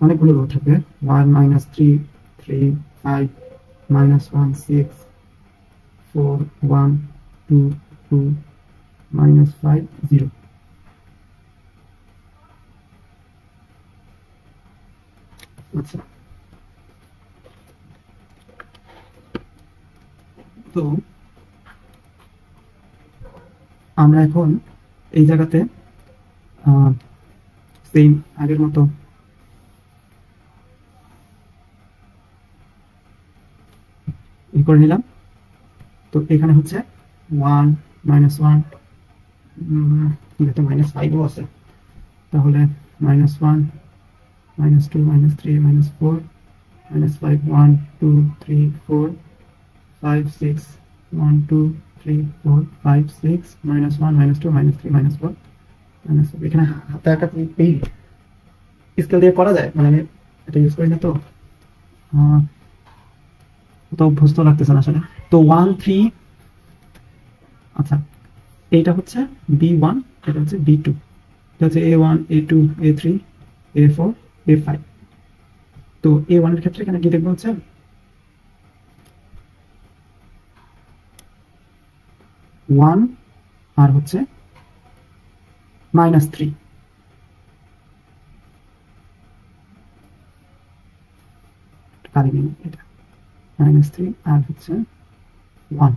অনেকগুলো রো থাকবে, 1 -3 3 5 -1 6 4 1 2 2 -5 0। আচ্ছা, তো আমরা এখন এই জায়গাতে সেম আগের মতো করে নিলাম। তো এখানে হচ্ছে 1 -1, -5ও আছে, তাহলে -1 -2 -3 -4 -5 1 2 3 4 5 6 1 2 3 4 5 6 -1 -2 -3 -4 -4। এখানে হাতে একটা এই স্কেল দিয়ে করা যায়, মানে আমি এটা ইউজ করি না, তো তো অভ্যস্ত লাগতেছে না আসলে। তো 1 3, আচ্ছা এইটা হচ্ছে B1, এটা হচ্ছে B2, এটা হচ্ছে A1 A2 A3 A4 A5। তো A1 এর ক্ষেত্রে এখানে কি দেখবো হচ্ছে 1 আর হচ্ছে -3, এটা -3 আর হচ্ছে 1,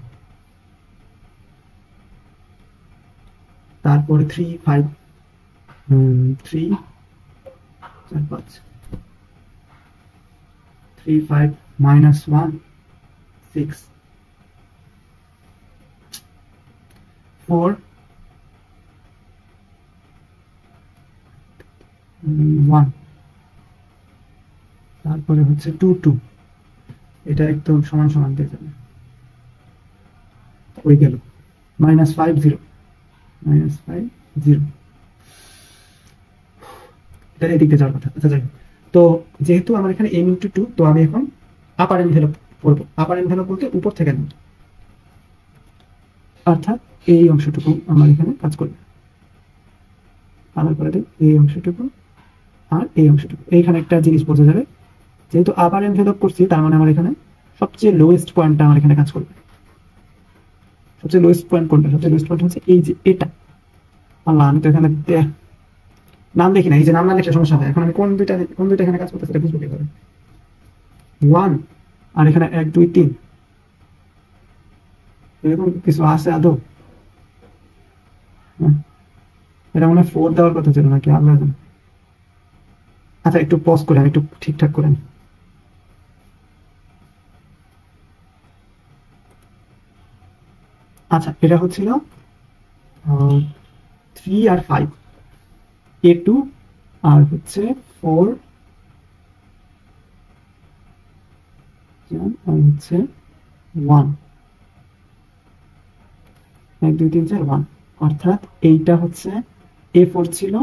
তারপরে 3 5 3 4 5 3 5 -1 6 4 1, তারপরে হচ্ছে 2 2, এটা একদম সমান সমান দিয়ে যাবে, ওই গেল -5 0 -5 0, এটা এদিক দিয়ে যাওয়ার কথা। আচ্ছা যাই হোক, তো যেহেতু আমার এখানে m × 2, তো আমি এখন আপার এনভেলপ করবো। আপার এনভেলপ বলতে উপর থেকে নেব, অর্থাৎ এই অংশটুকু আমার এখানে কাজ করবে। আবার করে দিই, এই অংশটুকু আর এই অংশটুকু। এইখানে একটা জিনিস বোঝা যাবে, যেহেতু আপার এনভেলপ করছি, তার মানে আমার এখানে সবচেয়ে লোয়েস্ট পয়েন্টটা আমার এখানে কাজ করবে। সবচেয়ে লোয়েস্ট পয়েন্ট কোনটা? সবচেয়ে লোয়েস্ট পয়েন্ট হচ্ছে এই যে এটা। আল্লাহ, আমি তো এখানে নাম দেখি না, এই যে নাম না লিখলে সমস্যা হয়। এখন আমি কোন দুইটা এখানে কাজ করতে সেটা বুঝবো কিভাবে? 1 আর এখানে 1 2 3, এরকম কিছু আছে আদৌ? এটা মনে হয় 4 দেওয়ার কথা ছিল নাকি, আল্লাহ জানে। আচ্ছা একটু পজ করে আমি একটু ঠিকঠাক করে নিই। আচ্ছা, এটা হচ্ছিল 3 আর 5, A2 আর হচ্ছে 4 আর হচ্ছে 1, 1 2 3 4 1, অর্থাৎ এইটা হচ্ছে A4 ছিল,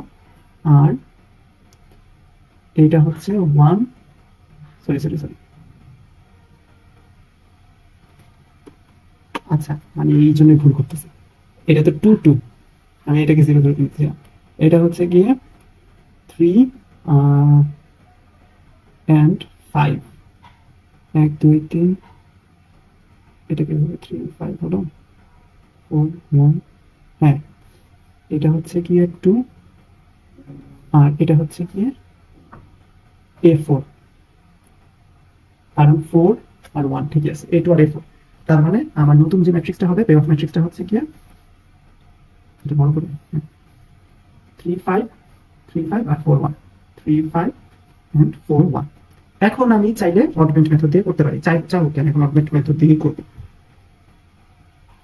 আর এইটা হচ্ছে 1, সরি সরি সরি, আচ্ছা মানে এই জন্য ভুল করতেছি। এটা তো 2 2, আমি এটাকে 0 ধরে নিয়েছিলাম। এটা হচ্ছে গিয়ে 3 and 5, 1 2 3, এটাকে 3 5 হলো 4 1, হ্যাঁ এটা হচ্ছে গিয়ে 2 আর এটা হচ্ছে গিয়ে A4, কারণ 4 আর 1 ঠিক আছে, A2 আর A4। তার মানে আমার নতুন যে ম্যাট্রিক্সটা হবে, পে অফ ম্যাট্রিক্সটা হচ্ছে গিয়ে, এটা বড় করে 3 5 3 5 আর 4 1, 3 5 and 4 1। এখন আমি চাইলে অগমেন্ট মেথড দিয়ে করতে পারি, চাও কেন এখন অগমেন্ট মেথড দিয়ে করব।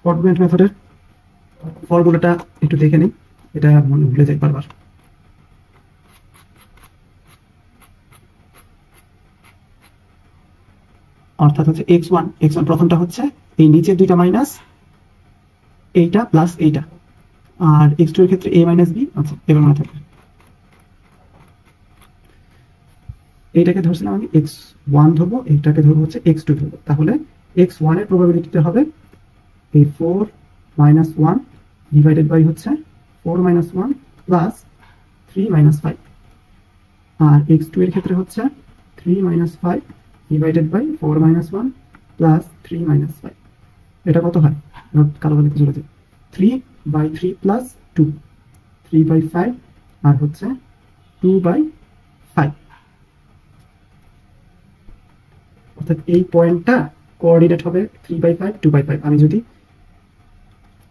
অগমেন্ট মেথডের ফর্মুলাটা একটু দেখে নিই, এটা মনে ভুলে যাই বারবার। অর্থাৎ হচ্ছে x1 প্রথমটা হচ্ছে এই নিচের দুইটা মাইনাস এইটা প্লাস এইটা, আর x2 এর ক্ষেত্রে a - b। আচ্ছা এবার মনে থাকবে, এইটাকে ধরছিলাম আমি x1 ধরবো, এইটাকে ধরবো হচ্ছে x2 ধরবো। তাহলে x1 এর প্রবাবিলিটিতে হবে এই 4 - 1 ডিভাইডেড বাই হচ্ছে 4 - 1 প্লাস 3 - 5। আর x2 এর ক্ষেত্রে হচ্ছে 3 - 5 ডিভাইডেড বাই 4 - 1 প্লাস 3 - 5। এটা কত হয়? কালো কালিতে চলে যায়। 3/3 প্লাস 2, 3/5 আর হচ্ছে 2/5। অর্থাৎ এই পয়েন্টটা কোঅর্ডিনেট হবে 3/5, 2/5। আমি যদি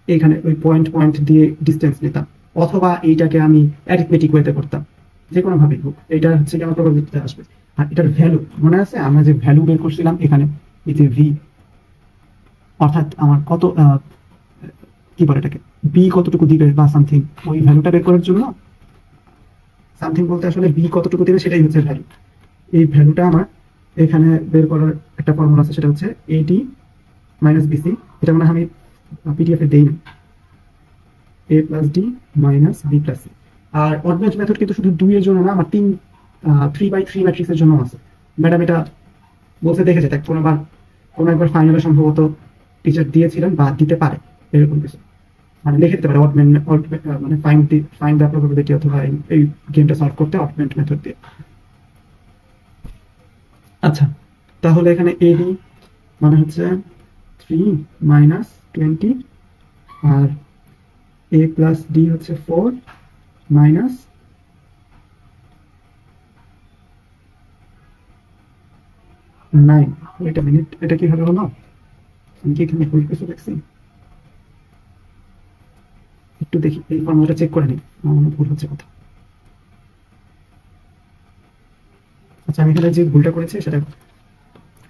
এখানে ওই পয়েন্ট দিয়ে ডিস্টেন্স নিতাম, অথবা এইটাকে আমি অ্যারিথমেটিক ওয়েতে করতাম, যে কোনো ভাবেই হোক, এটা হচ্ছে কি আমার প্রবাবিলিটিতে আসবে। আর এটার ভ্যালু মনে আছে, আমরা যে ভ্যালু বের করছিলাম এখানে, এই যে ভি, অর্থাৎ আমার কত কি বলে এটাকে, বি কতটুকু দিবে বা সামথিং, ওই ভ্যালুটা বের করার জন্য, সামথিং বলতে আসলে বি কতটুকু দিবে সেটাই হচ্ছে ভ্যালু। এই ভ্যালুটা আমার এখানে বের করার একটা ফর্মুলা আছে, সেটা হচ্ছে এডি মাইনাস বিসি। এটা মানে আমি পিডিএফ এ দেই না, A plus D minus B plus C. আর অডমেন্ট মেথড কিন্তু শুধু 2 এর জন্য না, আমার 3/3 ম্যাট্রিক্সের জন্য আছে। ম্যাডাম এটা বলতে দেখেছে, তাই কোনো একবার ফাইনালে সম্ভবত টিচার দিয়েছিলেন বা দিতে পারে, এরকম কিছু মানে লিখে দিতে পারে মানে ফাইন্ড দ্য প্রবাবিলিটি, অথবা এই গেমটা সলভ করতে অডমেন্ট মেথড দিয়ে। আচ্ছা, তাহলে এখানে এডি মানে হচ্ছে 3 - 20, আর এ প্লাস ডি হচ্ছে 4 minus nine. Wait a minute, এটা কিভাবে হলো? আমি কি এখানে ভুল কিছু দেখছি? একটু দেখি, এই ফর্মুলাটা চেক করে নিই, আমার মনে ভুল হচ্ছে কথা। আচ্ছা, আমি এখানে যে ভুলটা করেছি সেটা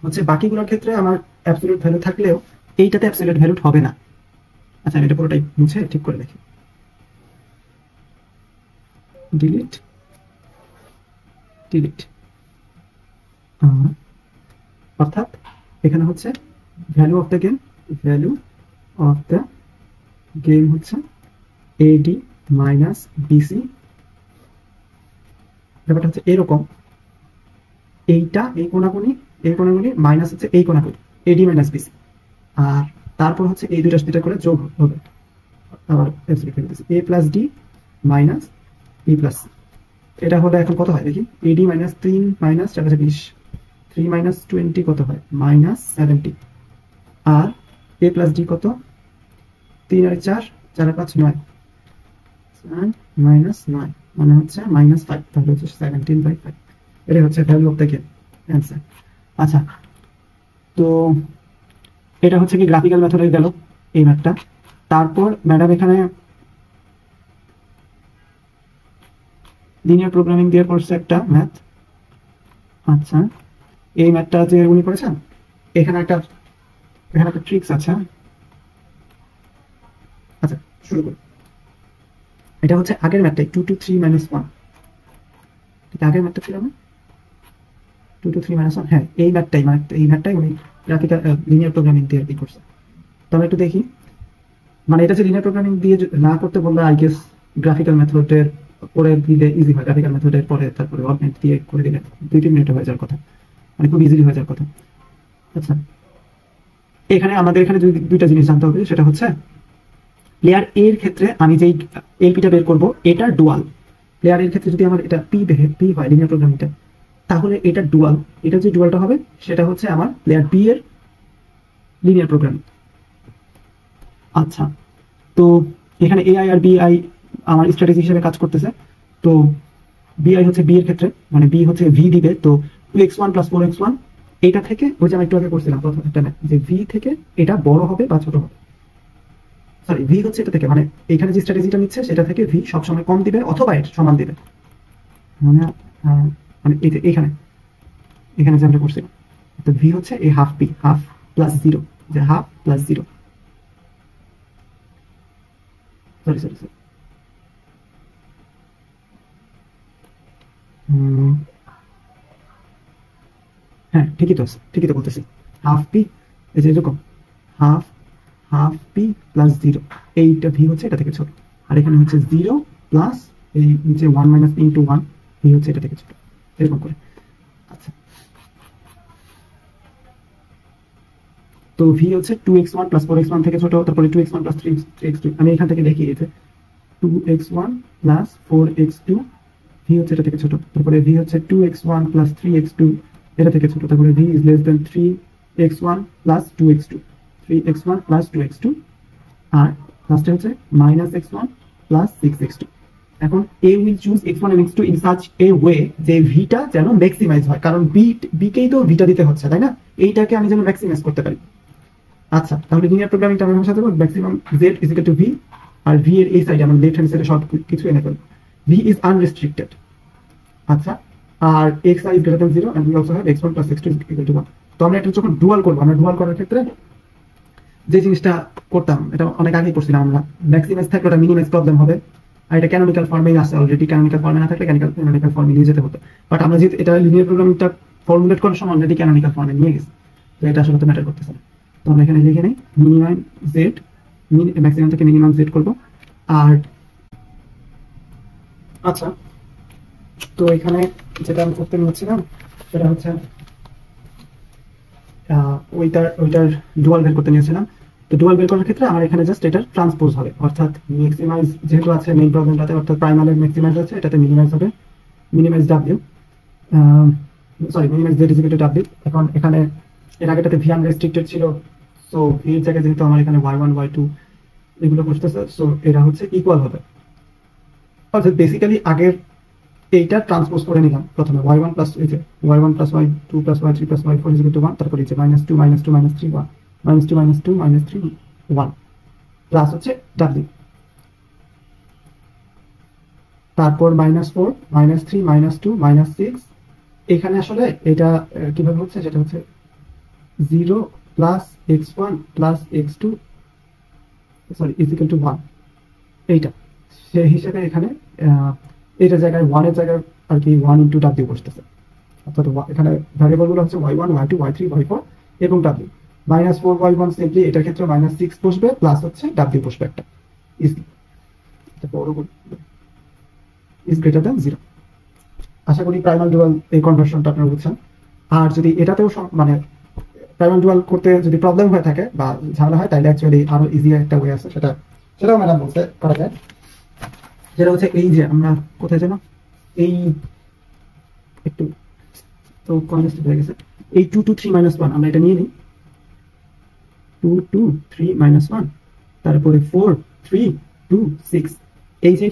হচ্ছে, বাকিগুলোর ক্ষেত্রে আমার অ্যাবসলিউট ভ্যালু থাকলেও এইটাতে অ্যাবসলিউট ভ্যালু হবে না। আচ্ছা, আমি এটা পুরোটাই মুছে ঠিক করে দেখি। Delete delete. অর্থাৎ এখানে হচ্ছে ভ্যালু অফ দ্য গেম হচ্ছে এডি মাইনাস বিসি। ব্যাপারটা হচ্ছে এরকম, এইটা এই কোণাগুলি মাইনাস হচ্ছে এই কোণাগুলি, এডি মাইনাস বিসি, আর তারপর হচ্ছে এই দুইটা করে যোগ হবে। আবার A plus D minus B plus C. এটা হলে এখন কত হয় দেখি, এডি মাইনাস 3 মাইনাস 4 × 20, 3 - 20 কত হয়? -70। আর এ প্লাস ডি কত? 3 আর 4, 4 আর 5 9, -9 মানে হচ্ছে -5, তাহলে হচ্ছে 17/5। এটাই হচ্ছে value of the game answer. আচ্ছা, তো এটা হচ্ছে কি গ্রাফিক্যাল মেথডে গেল এই ম্যাথটা। তারপর ম্যাডাম এখানে লিনিয়ার প্রোগ্রামিং দিয়ে করছে একটা ম্যাথ। আচ্ছা, এই ম্যাথটা যে উনি করেছেন, এখানে একটা ট্রিক্স আছে। আচ্ছা, শুরু করি। এটা হচ্ছে আগের ম্যাথটাই, 2 to 3 - 1। এটা আগের ম্যাথটা ছিল না, 2 to 3 - 1। হ্যাঁ, এই ম্যাথটাই উনি গ্রাফিক্যাল লিনিয়ার প্রোগ্রামিং দিয়ে কি করছে। তাহলে একটু দেখি, মানে এটা যে লিনিয়ার প্রোগ্রামিং দিয়ে না করতে বললে, আই গেস গ্রাফিক্যাল মেথডের করে দিলে ইজি হয়। গ্রাফিক্যাল মেথডের পরে তারপরে অগমেন্ট দিয়ে করে দিলে 2-3 মিনিটে হয়ে যাওয়ার কথা, মানে খুব ইজিলি হয়ে যাওয়ার কথা। আচ্ছা, আমাদের এখানে দুইটা জিনিস জানতে হবে, সেটা হচ্ছে লেয়ার এর ক্ষেত্রে আমি যেই এলপিটা বের করব, এটা ডুয়াল। লেয়ার এর ক্ষেত্রে যদি আমার এটা পি হয় লিনিয়ার প্রোগ্রামিংটা, তাহলে এটা ডুয়াল। এটা যে ডুয়ালটা হবে সেটা হচ্ছে আমার লেয়ার বি এর লিনিয়ার প্রোগ্রামিং। আচ্ছা, তো এখানে এআই আর বিআই আমার স্ট্র্যাটেজি হিসেবে কাজ করতেছে। তো বিআই হচ্ছে বি এর ক্ষেত্রে, মানে বি হচ্ছে ভি দিবে, তো 2x1 + 4x1, এটা থেকে ওই যে আমি একটু আগে করছিলাম প্রথম একটা যে ভি থেকে এটা বড় হবে বা ছোট হবে, সরি ভি হচ্ছে এটা থেকে, মানে এখানে যে স্ট্র্যাটেজিটা নিচ্ছে সেটা থেকে ভি সবসময় কম দিবে অথবা এর সমান দিবে। মানে এই যে এখানে যে আমরা করছিলাম, তো ভি হচ্ছে এই হাফ প্লাস 0, যে হাফ প্লাস 0, সরি হ্যাঁ, ঠিকই তো বলতেছি। হাফ পি, এই যে এরকম হাফ পি প্লাস 0, এইটা ভি হচ্ছে এটা থেকে ছোট। আর এখানে হচ্ছে 0 প্লাস এই নিচে 1 - * 1, ভি হচ্ছে এটা থেকে ছোট, এরকম করে। আচ্ছা, তো ভি হচ্ছে 2x1 + 4x1 থেকে ছোট, তারপরে 2x1 + 3x2। আমি এখান থেকে লিখি, এই যে 2x1 + 4x2 ভি হচ্ছে এটা থেকে ছোট, তারপরে ভি হচ্ছে 2x1 প্লাস 3x2 এটা থেকে ছোট, তারপরে V is less than 3x1 plus 2x2, 3x1 plus 2x2, আর লাস্টে হচ্ছে মাইনাস x1 প্লাস 6x2। এখন A will choose x1 and x2 in such a way যে ভিটা যেন ম্যাক্সিমাইজ হয়, কারণ বিকেই তো ভিটা দিতে হচ্ছে, তাই না? এইটাকে আমি যেন ম্যাক্সিমাইজ করতে পারি। আচ্ছা, তাহলে লিনিয়ার প্রোগ্রামিংটা আমি সাথে বলবো maximum z is equal to v, আর v এর এই সাইডে আমরা লেফট হ্যান্ড সাইডে সব কিছু এনে ফেলবো। v is unrestricted. আচ্ছা, আর xi is greater than 0 and we also have x1 plus x2 is equal to 1। তো আমরা এটা যখন ডুয়াল করব, আমরা ডুয়াল করার ক্ষেত্রে যে জিনিসটা করতাম, এটা অনেক আগেই করছিলাম আমরা, ম্যাক্সিমাইজ থাকলে ওটা মিনিমাইজ প্রবলেম হবে, আর এটা ক্যানোনিক্যাল ফর্মেই আছে অলরেডি। ক্যানোনিক্যাল ফর্মে না থাকলে ক্যানোনিক্যাল ফর্মে নিয়ে যেতে হতো, বাট আমরা যেহেতু এটা লিনিয়ার প্রোগ্রামিংটা ফর্মুলেট করার সময় অলরেডি ক্যানোনিক্যাল ফর্মে নিয়ে গেছি, তো এটা আসলে তো ম্যাটার করতেছে না। তো আমরা এখানে লিখে নেই মিনিমাম জেড, ম্যাক্সিমাম থেকে মিনিমাম জেড করব। আর আচ্ছা, তো এখানে যেটা আমি করতে নিয়েছিলাম সেটা হচ্ছে ওইটার ডুয়াল বের করতে নিয়েছিলাম। তো ডুয়াল বের করার ক্ষেত্রে আমার এখানে জাস্ট এটার ট্রান্সপোজ হবে, অর্থাৎ ম্যাক্সিমাইজ যেহেতু আছে মেইন প্রবলেমটাতে, অর্থাৎ প্রাইমালের ম্যাক্সিমাইজ আছে, এটাতে মিনিমাইজ হবে, minimise W, sorry minimise Z is equal to W. এখন এখানে এর আগেটাতে ভি আনরেস্ট্রিক্টেড ছিল, সো ভি এর জায়গায় যেহেতু আমার এখানে y1 y2 এগুলো বসতেছে, সো এরা হচ্ছে ইকুয়াল হবে। অর্থাৎ বেসিক্যালি আগের এইটা ট্রান্সপোজ করে নিলাম প্রথমে, y1 plus y1 plus y2 plus y3 plus y4 is equal two 1, তারপর নিচে -2 -2 -3 1 -2 -2 -3 1 প্লাস হচ্ছে w, তারপর -4 -3 -2 -6। এখানে আসলে এটা কিভাবে হচ্ছে, সেটা হচ্ছে 0 plus x1 plus x2 sorry is equal two 1, এইটা সেই হিসেবে এখানে এটা জায়গায় 1 এর জায়গায় আর কি 1 ইনটু w বসতেছে, অর্থাৎ এখানে ভ্যারিয়েবলগুলো হচ্ছে y1 y2 y3 y4 এবং w। -4 y1 সিম্পলি এটার ক্ষেত্রে -6 বসবে, প্লাস হচ্ছে w বসবে একটা, ইজ এটা বড় ইজ গ্রেটার দ্যান 0। আশা করি প্রাইমাল ডুয়াল এই কনভার্সনটা আপনারা বুঝছেন। আর যদি এটাতেও মানে প্রাইমাল ডুয়াল করতে যদি প্রবলেম হয়ে থাকে বা ঝামেলা হয়, তাহলে অ্যাকচুয়ালি আরো ইজি একটা ওয়ে আছে, সেটাও ম্যাডাম বলতে করা যায়। যেটা হচ্ছে এই যে আমরা কোথায় যেন এই একটু তো কনজেস্টেড হয়ে গেছে, এই 2 2 3 -1 আমরা এটা নিয়ে নিই, 2 2 3 -1, তারপরে 4 3 2 6। এই যে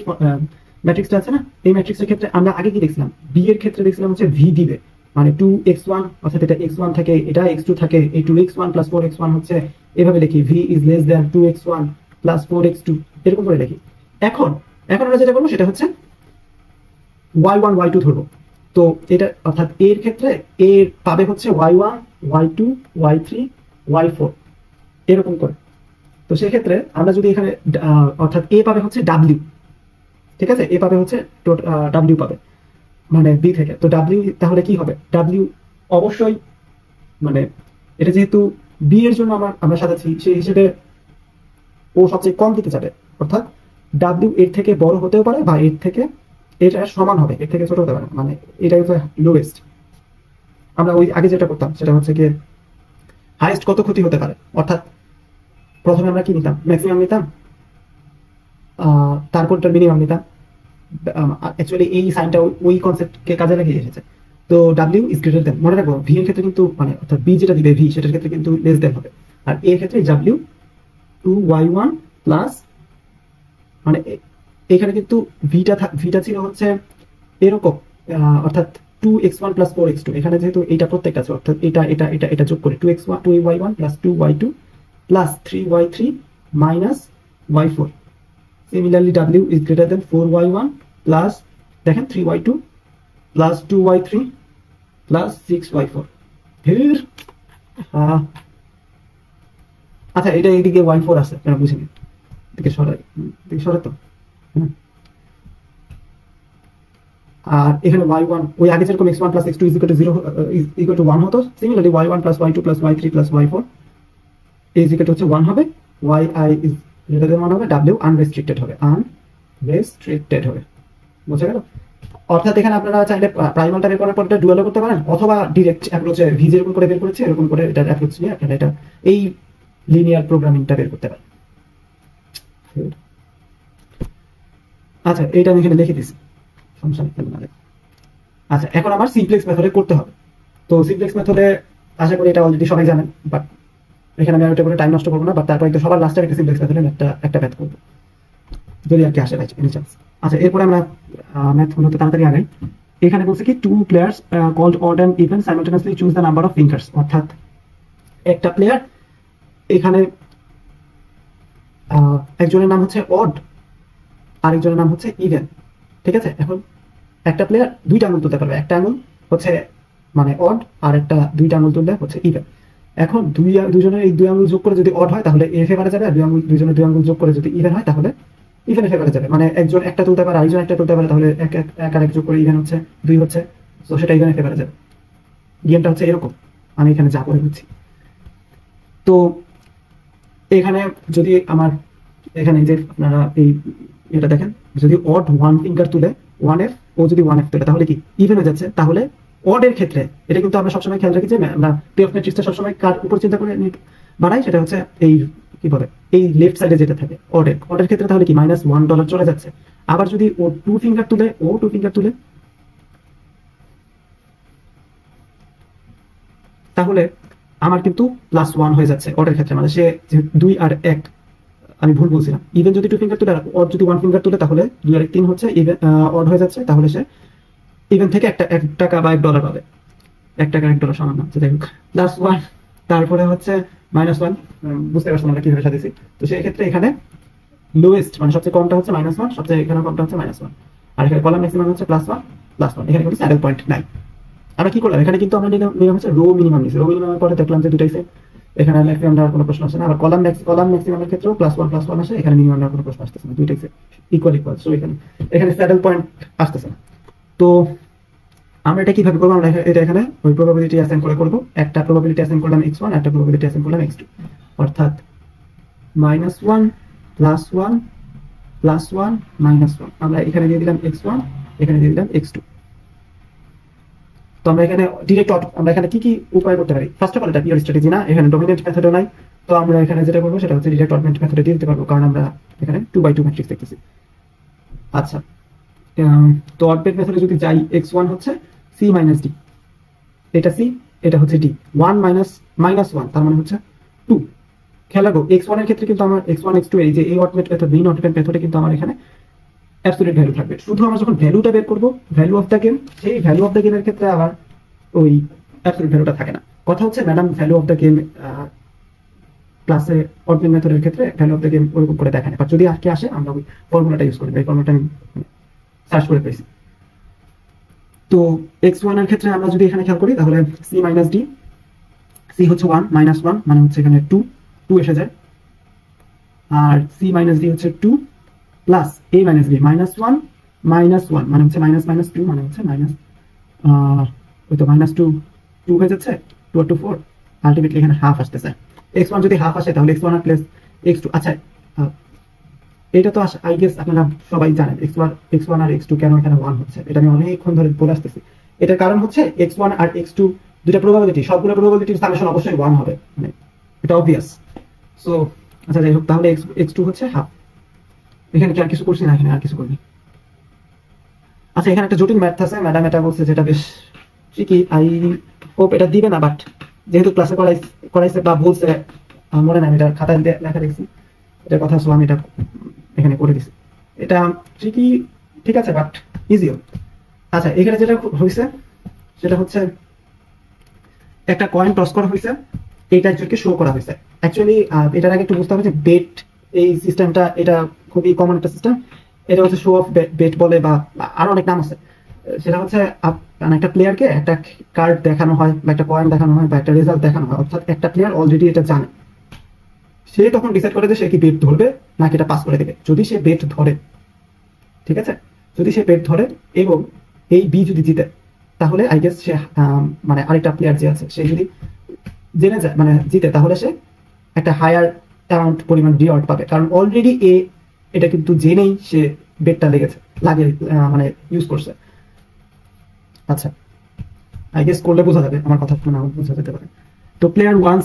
ম্যাট্রিক্সটা আছে না, এই ম্যাট্রিক্সের ক্ষেত্রে আমরা আগে কি দেখছিলাম, বি এর ক্ষেত্রে দেখছিলাম হচ্ছে ভি দিবে, মানে 2x1, অর্থাৎ এটা x1 থাকে, এটা x2 থাকে, এই 2x1 প্লাস 4x1 হচ্ছে এভাবে লিখি, V is less than 2x1 plus 4x2 এরকম করে লিখি। এখন আমরা যেটা করবো সেটা হচ্ছে y1 y2 ধরবো। তো এটা অর্থাৎ এর ক্ষেত্রে এর পাবে হচ্ছে y1 y2 y3 y4 এরকম করে। তো সেক্ষেত্রে আমরা যদি এখানে অর্থাৎ এ পাবে হচ্ছে w, ঠিক আছে, এ পাবে হচ্ছে w পাবে মানে বি থেকে। তো w তাহলে কি হবে, w অবশ্যই মানে এটা যেহেতু বি এর জন্য আমরা সাজাচ্ছি, সেই হিসেবে ও সবচেয়ে কম দিতে যাবে, অর্থাৎ w এর থেকে বড় হতেও পারে বা এর থেকে এটা সমান হবে, এর থেকে ছোট হতে পারে, মানে এটা হচ্ছে লোয়েস্ট। আমরা ওই আগে যেটা করতাম সেটা হচ্ছে কি হাইয়েস্ট কত ক্ষতি হতে পারে, অর্থাৎ প্রথমে আমরা কি নিতাম, ম্যাক্সিমাম নিতাম, তারপরটার মিনিমাম নিতাম। অ্যাকচুয়ালি এই সাইনটা ওই কনসেপ্টকে কাজে লাগিয়ে এসেছে। তো ডাব্লিউ ইজ গ্রেটার দেন, মনে রাখবো ভি এর ক্ষেত্রে কিন্তু মানে অর্থাৎ বি যেটা দিবে ভি সেটার ক্ষেত্রে কিন্তু লেস দেন হবে, আর এর ক্ষেত্রে ডাব্লিউ 2y1 প্লাস, মানে এখানে কিন্তু ভিটা ছিল হচ্ছে এরকম, অর্থাৎ 2x1 প্লাস 4x2, এখানে যেহেতু এইটা প্রত্যেকটা আছে, অর্থাৎ এটা যোগ করে 2y1 plus 2y2 plus 3y3 minus y4। Similarly, w is greater than 4y1 plus দেখেন 3y2 plus 2y3 plus 6y4। আচ্ছা, এটা এইদিকে y4 আছে, আপনারা বুঝিনি, এদিকে সরাই তো। আর এখানে y1 ওই আগে যেরকম x1 plus x2 is equal to 1 হতো, similarly y1 plus y2 plus y3 plus y4 is equal to হচ্ছে 1 হবে, yi is greater than 1 হবে, w unrestricted হবে, আনরেস্ট্রিক্টেড হবে। বুঝা গেল? অর্থাৎ এখানে আপনারা চাইলে প্রাইমালটা বের করার পর এটা ডুয়ালও করতে পারেন, অথবা ডিরেক্ট অ্যাপ্রোচে ভি যেরকম করে বের করেছে এরকম করে এটার অ্যাপ্রোচ নিয়ে আপনারা এটা এই লিনিয়ার প্রোগ্রামিংটা বের করতে পারেন। আচ্ছা, এইটা আমি এখানে লিখে দিচ্ছি, সমস্যা নেই, খেলবে না। আচ্ছা, এখন আমার সিমপ্লেক্স মেথডে করতে হবে। তো সিমপ্লেক্স মেথডে আশা করি এটা অলরেডি সবাই জানেন, বাট এখানে আমি ওটা করে টাইম নষ্ট করবো না, বাট তারপরে সবার লাস্টে একটা সিমপ্লেক্স মেথডে একটা ম্যাথ করবো, যদি আর কি আসে ভাই এনি চান্স। আচ্ছা, এরপরে আমরা ম্যাথ গুলোতে তাড়াতাড়ি আগাই। এখানে বলছে কি two players called odd and even simultaneously choose the number of fingers, অর্থাৎ একটা প্লেয়ার এখানে একজনের নাম হচ্ছে অড, আরেকজনের নাম হচ্ছে ইভেন। ঠিক আছে, এখন একটা প্লেয়ার দুইটা আঙুল তুলতে পারবে, একটা আঙুল হচ্ছে মানে অড আর একটা দুইটা আঙুল তুললে হচ্ছে ইভেন। এখন দুজনের এই দুই আঙুল যোগ করে যদি অড হয় তাহলে এ ফেভারে যাবে, আর দুজনের দুই আঙুল যোগ করে যদি ইভেন হয় তাহলে ইভেন ফেভারে যাবে। মানে একজন একটা তুলতে পারে, আরেকজন একটা তুলতে পারে, তাহলে এক আর এক যোগ করে ইভেন হচ্ছে 2 হচ্ছে, তো সেটা ইভেন ফেভারে যাবে। গেমটা হচ্ছে এরকম, আমি এখানে যা করে দিচ্ছি। তো এখানে যদি আমার এখানে যে আপনারা এই এটা দেখেন, যদি অড 1 ফিঙ্গার তুলে 1f, ও যদি 1f তুলে তাহলে কি ইভেন হয়ে যাচ্ছে। তাহলে অড এর ক্ষেত্রে এটা কিন্তু আমরা সবসময় খেয়াল রাখি যে আমরা পে অফ ম্যাট্রিক্সটা সবসময় কার উপর চিন্তা করে বানাই, সেটা হচ্ছে এই কি বলে এই লেফট সাইডে যেটা থাকে অডের ক্ষেত্রে, তাহলে কি -$1 চলে যাচ্ছে। আবার যদি ও 2 ফিঙ্গার তুলে তাহলে আমার কিন্তু +1 হয়ে যাচ্ছে অডের ক্ষেত্রে, মানে সে 2 আর 1, আমি ভুল বলছিলাম, ইভেন যদি 2 ফিঙ্গার তুলে আর অড যদি 1 ফিঙ্গার তুলে তাহলে 2 আর 3 হচ্ছে ইভেন অড হয়ে যাচ্ছে, তাহলে সে ইভেন থেকে $1 বা $1 পাবে। $1 $1 সমান না, যাই হোক, +1। তারপরে হচ্ছে -1, বুঝতে পারছেন আমরা কিভাবে সাজিয়েছি। তো সেই ক্ষেত্রে এখানে লোয়েস্ট মানে সবচেয়ে কমটা হচ্ছে -1, সবচেয়ে এখানে কমটা হচ্ছে -1, আর এখানে কলাম ম্যাক্সিমাম হচ্ছে +1, এখানে কিন্তু স্যাডেল পয়েন্ট নাই। আমরা কি করলাম, এখানে কিন্তু আমরা নিলাম হচ্ছে রো মিনিমাম নিয়েছি। রো মিনিমামের পরে দেখলাম যে দুটাই সেম, এখানে ম্যাক্সিমাম দেওয়ার কোনো প্রশ্ন আসে না। আবার কলাম ম্যাক্সিমামের ক্ষেত্রেও +1 আসে, এখানে মিনিমাম দেওয়ার কোনো প্রশ্ন আসতেছে না, দুইটাই ইকুয়াল। সো এখানে স্যাডেল পয়েন্ট আসতেছে না। তো আমরা এটা কিভাবে করবো, আমরা এটা এখানে ওই প্রবাবিলিটি অ্যাসাইন করে করবো। একটা প্রবাবিলিটি অ্যাসাইন করলাম x1, একটা প্রবাবিলিটি অ্যাসাইন করলাম x2, অর্থাৎ -1 +1 +1 -1। আমরা এখানে দিয়ে দিলাম x1, এখানে দিয়ে দিলাম x2। তো আমরা এখানে ডিরেক্ট আমরা এখানে কি কি উপায় করতে পারি। ফার্স্ট অফ অল এটা পিওর স্ট্র্যাটেজি না, এখানে ডমিনেন্ট মেথডও নাই। তো আমরা এখানে যেটা করবো সেটা হচ্ছে ডিরেক্ট অডমেন্ট মেথডে দিয়ে দিতে পারবো, কারণ আমরা এখানে 2x2 ম্যাট্রিক্স দেখতেছি। আচ্ছা, তো অডমেন্ট মেথডে যদি যাই, x1 হচ্ছে c - d, এটা c, এটা হচ্ছে d, 1 -1 তার মানে হচ্ছে 2। খেয়াল রাখো x1 এর ক্ষেত্রে কিন্তু আমার x1 x2 এই যে এই অডমেন্ট মেথড, মেইন অডমেন্ট মেথডে কিন্তু আমার এখানে অ্যাবসলিউট ভ্যালু থাকবে। শুধু আমরা যখন ভ্যালুটা বের করব, ভ্যালু অফ দ্য গেম, সেই ভ্যালু অফ দ্য গেমের ক্ষেত্রে আবার ওই অ্যাবসলিউট ভ্যালুটা থাকে না। কথা হচ্ছে madam value of the game ক্লাসে অডমেন্ট মেথডের ক্ষেত্রে ভ্যালু অফ দ্য গেম ওরকম করে দেখায় না, বাট যদি আর কি আসে আমরা ওই ফর্মুলাটা ইউজ করি। এই ফর্মুলাটা আমি সার্চ করে পেয়েছি। তো x1 এর ক্ষেত্রে আমরা যদি এখানে খেয়াল করি তাহলে c - d, c হচ্ছে 1 -1 মানে হচ্ছে এখানে 2 এসে যায়, আর c - d হচ্ছে 2 প্লাস a - b -1 মানে হচ্ছে -2 মানে হচ্ছে ওই তো -2 হয়ে যাচ্ছে, 2 আর 2 4, আলটিমেটলি এখানে হাফ আসতেছে। x1 যদি হাফ আসে তাহলে x1 প্লাস x2। আচ্ছা, এটা তো আই গেস আপনারা সবাই জানেন x1 আর x2 কেন এখানে 1 হচ্ছে, এটা আমি অনেকক্ষণ ধরে বলে আসতেছি। এটার কারণ হচ্ছে x1 আর x2 দুটা প্রবাবিলিটি, সবগুলো প্রবাবিলিটির সামেশন অবশ্যই 1 হবে, মানে এটা অবভিয়াস। সো আচ্ছা, যাই হোক, তাহলে x2 হচ্ছে হাফ। এখানে কি আর কিছু করছি না, এখানে আর কিছু করিনি। আচ্ছা, এখানে একটা জটিল ম্যাথ আছে, ম্যাডাম এটা বলছে, যেটা বেশ ঠিকই, আই হোপ এটা দিবে না, বাট যেহেতু ক্লাসে করাইছে বা বলছে, মনে নাই, এটা খাতায় লেখা দেখছি এটার কথা, সো আমি এটা এখানে করে দিছি। এটা ঠিকই, ঠিক আছে, বাট ইজিও। আচ্ছা, এখানে যেটা হয়েছে সেটা হচ্ছে একটা কয়েন টস করা হয়েছে, এইটা একজনকে শো করা হয়েছে। অ্যাকচুয়ালি এটার আগে একটু বুঝতে হবে যে বেট এই সিস্টেমটা, এটা খুবই কমন একটা সিস্টেম। এটা হচ্ছে শো অফ বেট বলে, বা আরো অনেক নাম আছে। সেটা হচ্ছে একটা প্লেয়ারকে একটা কার্ড দেখানো হয়, বা একটা কয়েন দেখানো হয়, বা একটা রেজাল্ট দেখানো হয়, অর্থাৎ একটা প্লেয়ার অলরেডি এটা জানে, সে তখন ডিসাইড করে যে সে কি বেট ধরবে নাকি এটা পাস করে দেবে। যদি সে বেট ধরে, ঠিক আছে, যদি সে বেট ধরে এবং এই বি যদি জিতে, তাহলে আই গেস সে মানে আরেকটা প্লেয়ার যে আছে সে যদি জেনে যায় মানে জিতে, তাহলে সে একটা হায়ার অ্যামাউন্ট পরিমাণ রিওয়ার্ড পাবে, কারণ অলরেডি এটা কিন্তু জেনেই সে বেটটা মানে ইউজ করছে। আচ্ছা, আই গেস করলে বোঝা যাবে, আমার কথা না বোঝা যেতে পারে। তো প্লেয়ার ওয়ান্স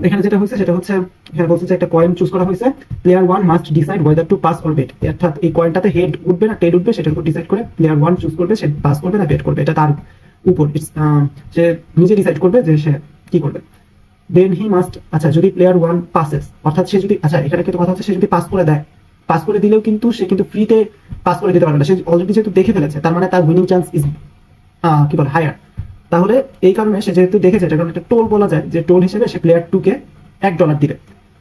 এখানে যেটা হয়েছে সেটা হচ্ছে এখানে বলছে যে একটা কয়েন চুজ করা হয়েছে, player one must decide whether to pass or bet, অর্থাৎ এই কয়েনটাতে হেড উঠবে না টেল উঠবে সেটার উপর ডিসাইড করে প্লেয়ার ওয়ান চুজ করবে সে পাস করবে না বেট করবে, এটা তার উপর সে নিজে ডিসাইড করবে যে সে কি করবে। দেন হি মাস্ট, আচ্ছা যদি প্লেয়ার ওয়ান পাসেস, অর্থাৎ সে যদি, আচ্ছা এখানে কিন্তু কথা হচ্ছে সে যদি পাস করে দেয়, পাস করে দিলেও কিন্তু সে কিন্তু ফ্রিতে পাস করে দিতে পারবে না, সে অলরেডি যেহেতু দেখে ফেলেছে তার মানে তার উইনিং চান্স ইজ কি বলে হায়ার। তাহলে এই কারণে সে যেহেতু দেখেছে এটা কারণে একটা টোল বলা যায়, যে টোল হিসেবে সে প্লেয়ার টু কে $1 দিবে।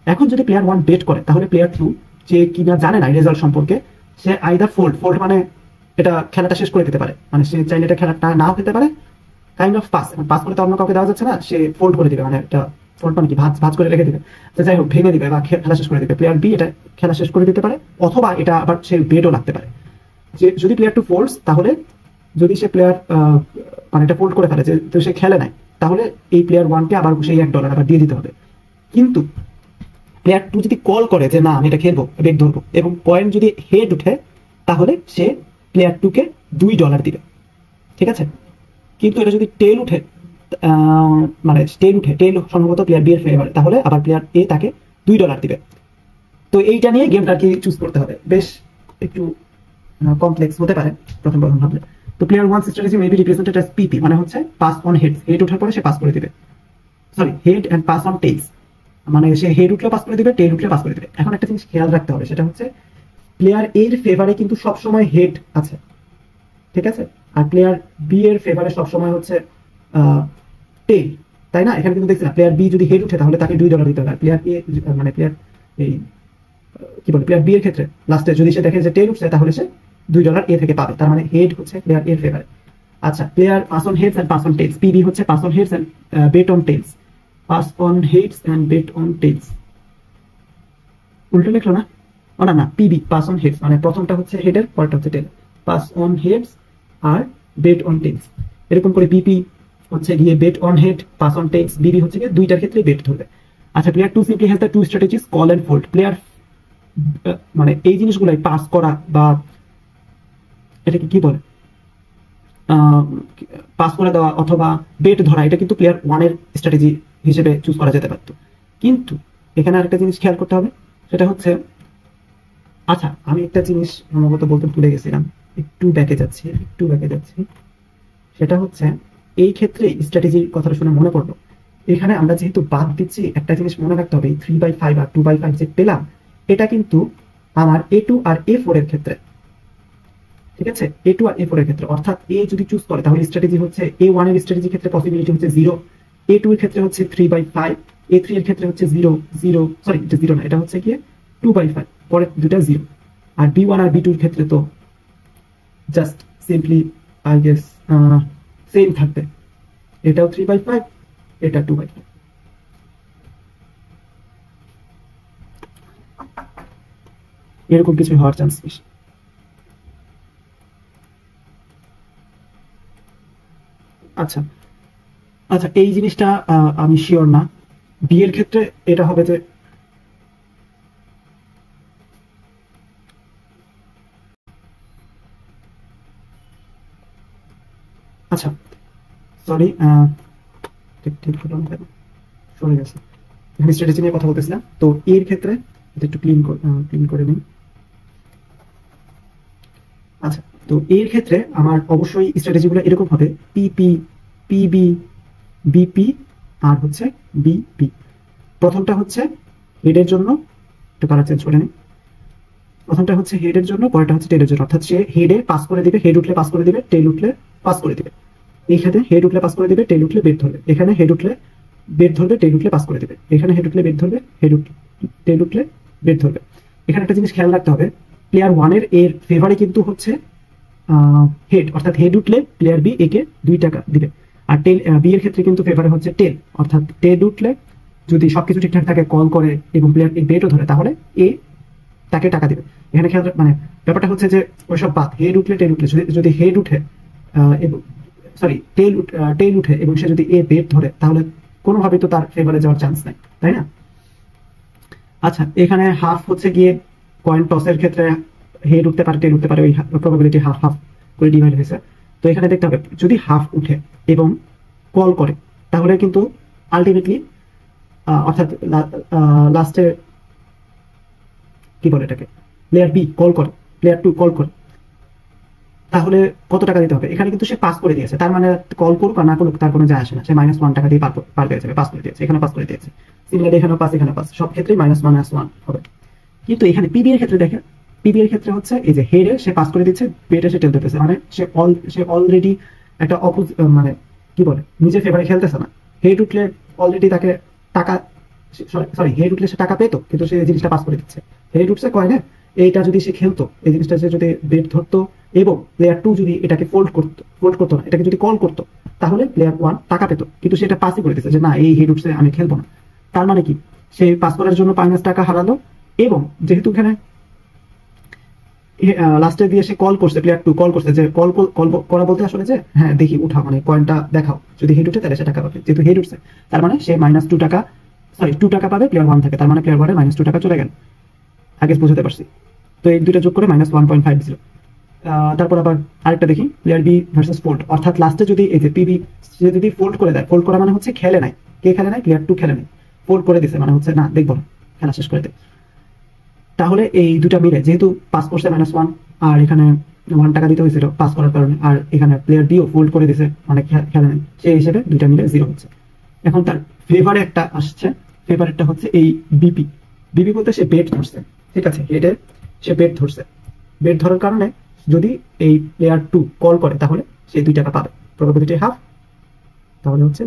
এখন যদি প্লেয়ার ওয়ান বেট করে তাহলে প্লেয়ার টু যে কিনা জানে না রেজাল্ট সম্পর্কে, সে আইদার ফোল্ড মানে এটা খেলাটা শেষ করে দিতে পারে, মানে সে চাইলে এটা খেলাটা নাও খেতে পারে, কাইন্ড অফ পাস, এখন পাস করে তো অন্য কাউকে দেওয়া যাচ্ছে না, সে ফোল্ড করে দিবে, মানে একটা ফোল্ড মানে কি ভাঁজ করে রেখে দিবে, তো যাই হোক ভেঙে দিবে বা খেলা শেষ করে দিবে। প্লেয়ার বি এটা খেলা শেষ করে দিতে পারে, অথবা এটা আবার সে বেটও লাগতে পারে। যে যদি প্লেয়ার টু ফোল্ডস, তাহলে যদি সে প্লেয়ার মানে এটা ফোল্ড করে ফেলে যে তো সে খেলে নাই, তাহলে এই প্লেয়ার ওয়ানকে আবার সেই $1 আবার দিয়ে দিতে হবে। কিন্তু প্লেয়ার টু যদি কল করে যে না আমি এটা খেলবো বেট ধরবো এবং পয়েন্ট যদি হেড উঠে, তাহলে সে প্লেয়ার টু কে $2 দিবে, ঠিক আছে। কিন্তু এটা যদি টেল উঠে, মানে টেল সম্ভবত প্লেয়ার বি এর ফেভারে, তাহলে আবার প্লেয়ার এ তাকে $2 দিবে। তো এইটা নিয়ে গেমটা আর কি চুজ করতে হবে, বেশ একটু কমপ্লেক্স হতে পারে প্রথম ভাবলে। তো player one strategy may be represented as PP, মানে হচ্ছে পাস অন হেড, হেড ওঠার পরে সে পাস করে দিবে, sorry head and pass on tails, মানে সে হেড উঠলে পাস করে দিবে, টেল উঠলে পাস করে দিবে। এখন একটা জিনিস খেয়াল রাখতে হবে, সেটা হচ্ছে প্লেয়ার এর ফেভারে কিন্তু সবসময় হেড আছে, ঠিক আছে, আর প্লেয়ার বি এর ফেভারে সবসময় হচ্ছে টেল, তাই না। এখানে কিন্তু দেখছি না প্লেয়ার বি যদি হেড উঠে তাহলে তাকে $2 দিতে হবে, প্লেয়ার এ মানে প্লেয়ার এই কি বলে প্লেয়ার বি এর ক্ষেত্রে লাস্টে যদি সে দেখে যে টেল উঠছে তাহলে সে $2 এ থেকে পাবে, তার মানে হেড হচ্ছে প্লেয়ার এর ফেভারে। আচ্ছা player pass on heads and pass on tails, PB হচ্ছে pass on heads and bet on tails, pass on heads and bet on tails, উল্টো লিখলো না, ও না পিবি পাস অন হেডস, মানে প্রথমটা হচ্ছে হেডের পরেরটা হচ্ছে টেল, পাস অন হেডস আর বেট অন টেলস, এরকম করে বিপি হচ্ছে গিয়ে bet on head pass on tails, BB হচ্ছে গিয়ে দুইটার ক্ষেত্রে বেট ধরবে। আচ্ছা player two simply has the two strategies call and fold, player মানে এই জিনিসগুলাই পাস করা বা এটাকে কি বলে পাস করে দেওয়া অথবা বেট ধরা, এটা কিন্তু প্লেয়ার ওয়ানের স্ট্র্যাটেজি হিসেবে চুজ করা যেতে পারতো। কিন্তু এখানে আরেকটা জিনিস খেয়াল করতে হবে, সেটা হচ্ছে, আচ্ছা আমি একটা জিনিস সম্ভবত বলতে ভুলে গেছিলাম, একটু ব্যাকে যাচ্ছি, সেটা হচ্ছে এই ক্ষেত্রে স্ট্র্যাটেজির কথাটা শুনে মনে পড়লো, এখানে আমরা যেহেতু বাদ দিচ্ছি একটা জিনিস মনে রাখতে হবে, 3/5 আর 2/5 যে পেলাম এটা কিন্তু আমার A2 আর A4 এর ক্ষেত্রে, ঠিক আছে, A2 আর A4 এর ক্ষেত্রে, অর্থাৎ এ যদি চুজ করে তাহলে স্ট্র্যাটেজি হচ্ছে A1 এর স্ট্র্যাটেজি ক্ষেত্রে পসিবিলিটি হচ্ছে 0, A2 এর ক্ষেত্রে হচ্ছে 3/5, A3 এর ক্ষেত্রে হচ্ছে 0 0, সরি এটা 0 না, এটা হচ্ছে গিয়ে 2/5, পরে দুটা 0, আর B1 আর B2 এর ক্ষেত্রে তো just simply I guess same থাকবে, এটাও 3/5 এটা 2/5, এরকম কিছু হওয়ার চান্স বেশি। আচ্ছা আচ্ছা এই জিনিসটা আমি শিওর না, বি এর ক্ষেত্রে এটা হবে যে আচ্ছা সরি ঠিক ঠিক হলো না, সরে গেছে, এখানে স্ট্র্যাটেজি নিয়ে কথা বলতেছিলাম। তো এর ক্ষেত্রে এটা একটু ক্লিন করে নিই। আচ্ছা তো এর ক্ষেত্রে আমার অবশ্যই স্ট্র্যাটেজিগুলো এরকম হবে, পিপি পিবি বিপি আর হচ্ছে বিপি। প্রথমটা হচ্ছে হেডের জন্য, একটু কালার চেঞ্জ করে নিই, প্রথমটা হচ্ছে হেডের জন্য, পরেরটা হচ্ছে টেলের জন্য, অর্থাৎ সে হেডে পাস করে দিবে, হেড উঠলে পাস করে দিবে, টেল উঠলে পাস করে দিবে। এইখানে হেড উঠলে পাস করে দিবে, টেল উঠলে বেট ধরবে, এখানে হেড উঠলে বেট ধরবে, টেল উঠলে পাস করে দিবে, এখানে হেড উঠলে বেট ধরবে, টেল উঠলে বেট ধরবে। এখানে একটা জিনিস খেয়াল রাখতে হবে, প্লেয়ার ওয়ানের এর ফেভারে কিন্তু হচ্ছে হেড, অর্থাৎ হেড উঠলে প্লেয়ার বি একে $2 দিবে, আর টেল বি এর ক্ষেত্রে কিন্তু ফেভারে হচ্ছে টেল, অর্থাৎ টেল উঠলে যদি সবকিছু ঠিকঠাক থাকে কল করে এবং প্লেয়ার এই বেটও ধরে তাহলে এ তাকে টাকা দিবে। এখানে খেয়াল মানে ব্যাপারটা হচ্ছে যে ওইসব বাদ, হেড উঠলে টেল উঠলে, যদি হেড উঠে এবং সরি টেল উঠে এবং সে যদি এ বেট ধরে তাহলে কোনোভাবেই তো তার ফেভারে যাওয়ার চান্স নাই, তাই না। আচ্ছা এখানে হাফ হচ্ছে গিয়ে কয়েন টসের ক্ষেত্রে হেড উঠতে পারে, টেল উঠতে পারে, ওই প্রবাবিলিটি হাফ হাফ করে ডিভাইড হয়েছে। তো এখানে দেখতে হবে যদি হাফ উঠে এবং কল করে তাহলে কিন্তু আলটিমেটলি অর্থাৎ লাস্টে কি বলে এটাকে, প্লেয়ার বি কল করে, প্লেয়ার টু কল করে, তাহলে কত টাকা দিতে হবে? এখানে কিন্তু সে পাস করে দিয়েছে, তার মানে কল করুক আর না করুক তার কোনো যায় আসে না, সে -1 টাকা দিয়ে পার পেয়ে যাবে, পাস করে দিয়েছে, এখানে পাস করে দিয়েছে। সিমিলারলি এখানেও পাস, এখানে পাস, সব ক্ষেত্রেই -1 হবে। কিন্তু এখানে পিবি এর ক্ষেত্রে দেখেন, পিবি এর ক্ষেত্রে হচ্ছে এই যে হেডে সে পাস করে দিচ্ছে, বেটে সে টেল দিতেছে, মানে সে অলরেডি একটা মানে কি বলে নিজের ফেভারে খেলতেছে না। হেড উঠলে অলরেডি তাকে টাকা, সরি হেড উঠলে সে টাকা পেতো, কিন্তু সে এই জিনিসটা পাস করে দিচ্ছে। হেড উঠছে কয়নে, এইটা যদি সে খেলতো, এই জিনিসটা সে যদি বেট ধরতো এবং প্লেয়ার টু যদি এটাকে ফোল্ড করতো না, এটাকে যদি কল করতো, তাহলে প্লেয়ার ওয়ান টাকা পেতো, কিন্তু সে এটা পাসই করে দিচ্ছে যে না এই হেড উঠছে আমি খেলবো না। তার মানে কি, সে পাস করার জন্য -টাকা হারালো, এবং যেহেতু এখানে লাস্টে দিয়ে সে কল করছে, প্লেয়ার টু কল করছে, যে কল করা বলতে আসলে যে হ্যাঁ দেখি উঠাও, মানে পয়েন্টটা দেখাও, যদি হেড উঠে তাহলে সে টাকা পাবে, যেহেতু হেড উঠছে তার মানে সে -2 টাকা, সরি 2 টাকা পাবে প্লেয়ার ওয়ান থেকে, তার মানে প্লেয়ার ওয়ানের -2 টাকা চলে গেল। আগে বুঝতে পারছি। তো এই দুইটা যোগ করে -1.50। তারপর আবার আরেকটা দেখি, প্লেয়ার বি ভার্সেস ফোল্ড, অর্থাৎ লাস্টে যদি এই যে পিবি সে যদি ফোল্ড করে দেয়, ফোল্ড করা মানে হচ্ছে খেলে নাই, কে খেলে নাই, প্লেয়ার টু খেলে নাই, ফোল্ড করে দিছে মানে হচ্ছে না দেখবো না, খেলা শেষ করে দেয়। তাহলে এই দুটা মিলে যেহেতু পাস করছে -1, আর এখানে 1 টাকা দিতে হয়েছিল পাস করার কারণে, আর এখানে প্লেয়ার বিও ফোল্ড করে দিছে মানে খেলে নেই, সেই হিসেবে দুইটা মিলে 0 হচ্ছে। এখন তার ফেভারে একটা আসছে, ফেভারেটটা হচ্ছে এই বিপি। বিপি বলতে সে বেট ধরছে, ঠিক আছে, হেডে সে বেট ধরছে, বেট ধরার কারণে যদি এই প্লেয়ার টু কল করে তাহলে সে 2 টাকা পাবে, প্রবাবিলিটি হাফ, তাহলে হচ্ছে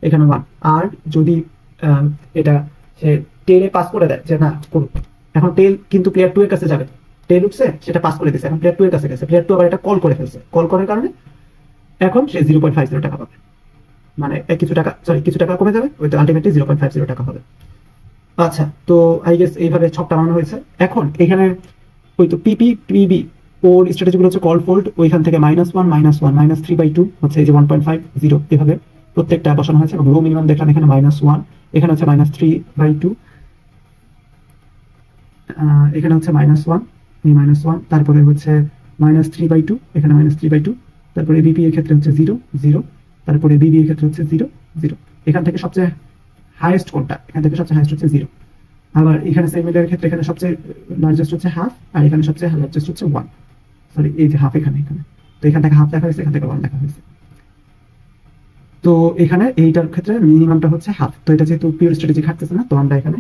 এখানে 1। আর যদি এটা সে টেলে পাস করে দেয় যে না করুক, এখন টেল কিন্তু প্লেয়ার টু এর কাছে যাবে, টেল উঠছে সেটা পাস করে দিচ্ছে, এখন প্লেয়ার টু এর কাছে গেছে, প্লেয়ার টু আবার এটা কল করে ফেলছে, কল করার কারণে এখন সে 0.50 টাকা পাবে, মানে কিছু টাকা কমে যাবে, ওই তো আলটিমেটলি 0.50 টাকা হবে। আচ্ছা, তো আই গেস এইভাবে ছকটা বানানো হয়েছে। এখন এখানে ওই তো পিবি ওর স্ট্র্যাটেজিগুলো হচ্ছে কল ফোল্ড, ওইখান থেকে -1 -3/2 হচ্ছে এই যে 1.50, এভাবে প্রত্যেকটা বসানো হয়েছে, এবং লো মিনিমাম দেখলাম এখানে -1, এখানে হচ্ছে -3/2, এখানে হচ্ছে -1, এই -1, তারপরে হচ্ছে -3/2, এখানে -3/2, তারপরে বিপি এর ক্ষেত্রে হচ্ছে 0 0, তারপরে বিবি এর ক্ষেত্রে হচ্ছে 0 0। এখান থেকে সবচেয়ে হাইয়েস্ট কোনটা, এখান থেকে সবচেয়ে হাইয়েস্ট হচ্ছে 0। আবার এখানে সেমিলার ক্ষেত্রে এখানে সবচেয়ে লার্জেস্ট হচ্ছে হাফ, আর এখানে সবচেয়ে লার্জেস্ট হচ্ছে 1, সরি এই যে হাফ এখানে, তো এখান থেকে হাফ লেখা হয়েছে, এখান থেকে 1 লেখা হয়েছে। তো এখানে এইটার ক্ষেত্রে মিনিমামটা হচ্ছে হাফ, তো এটা যেহেতু পিওর স্ট্র্যাটেজি খাটতেছে না, তো আমরা এখানে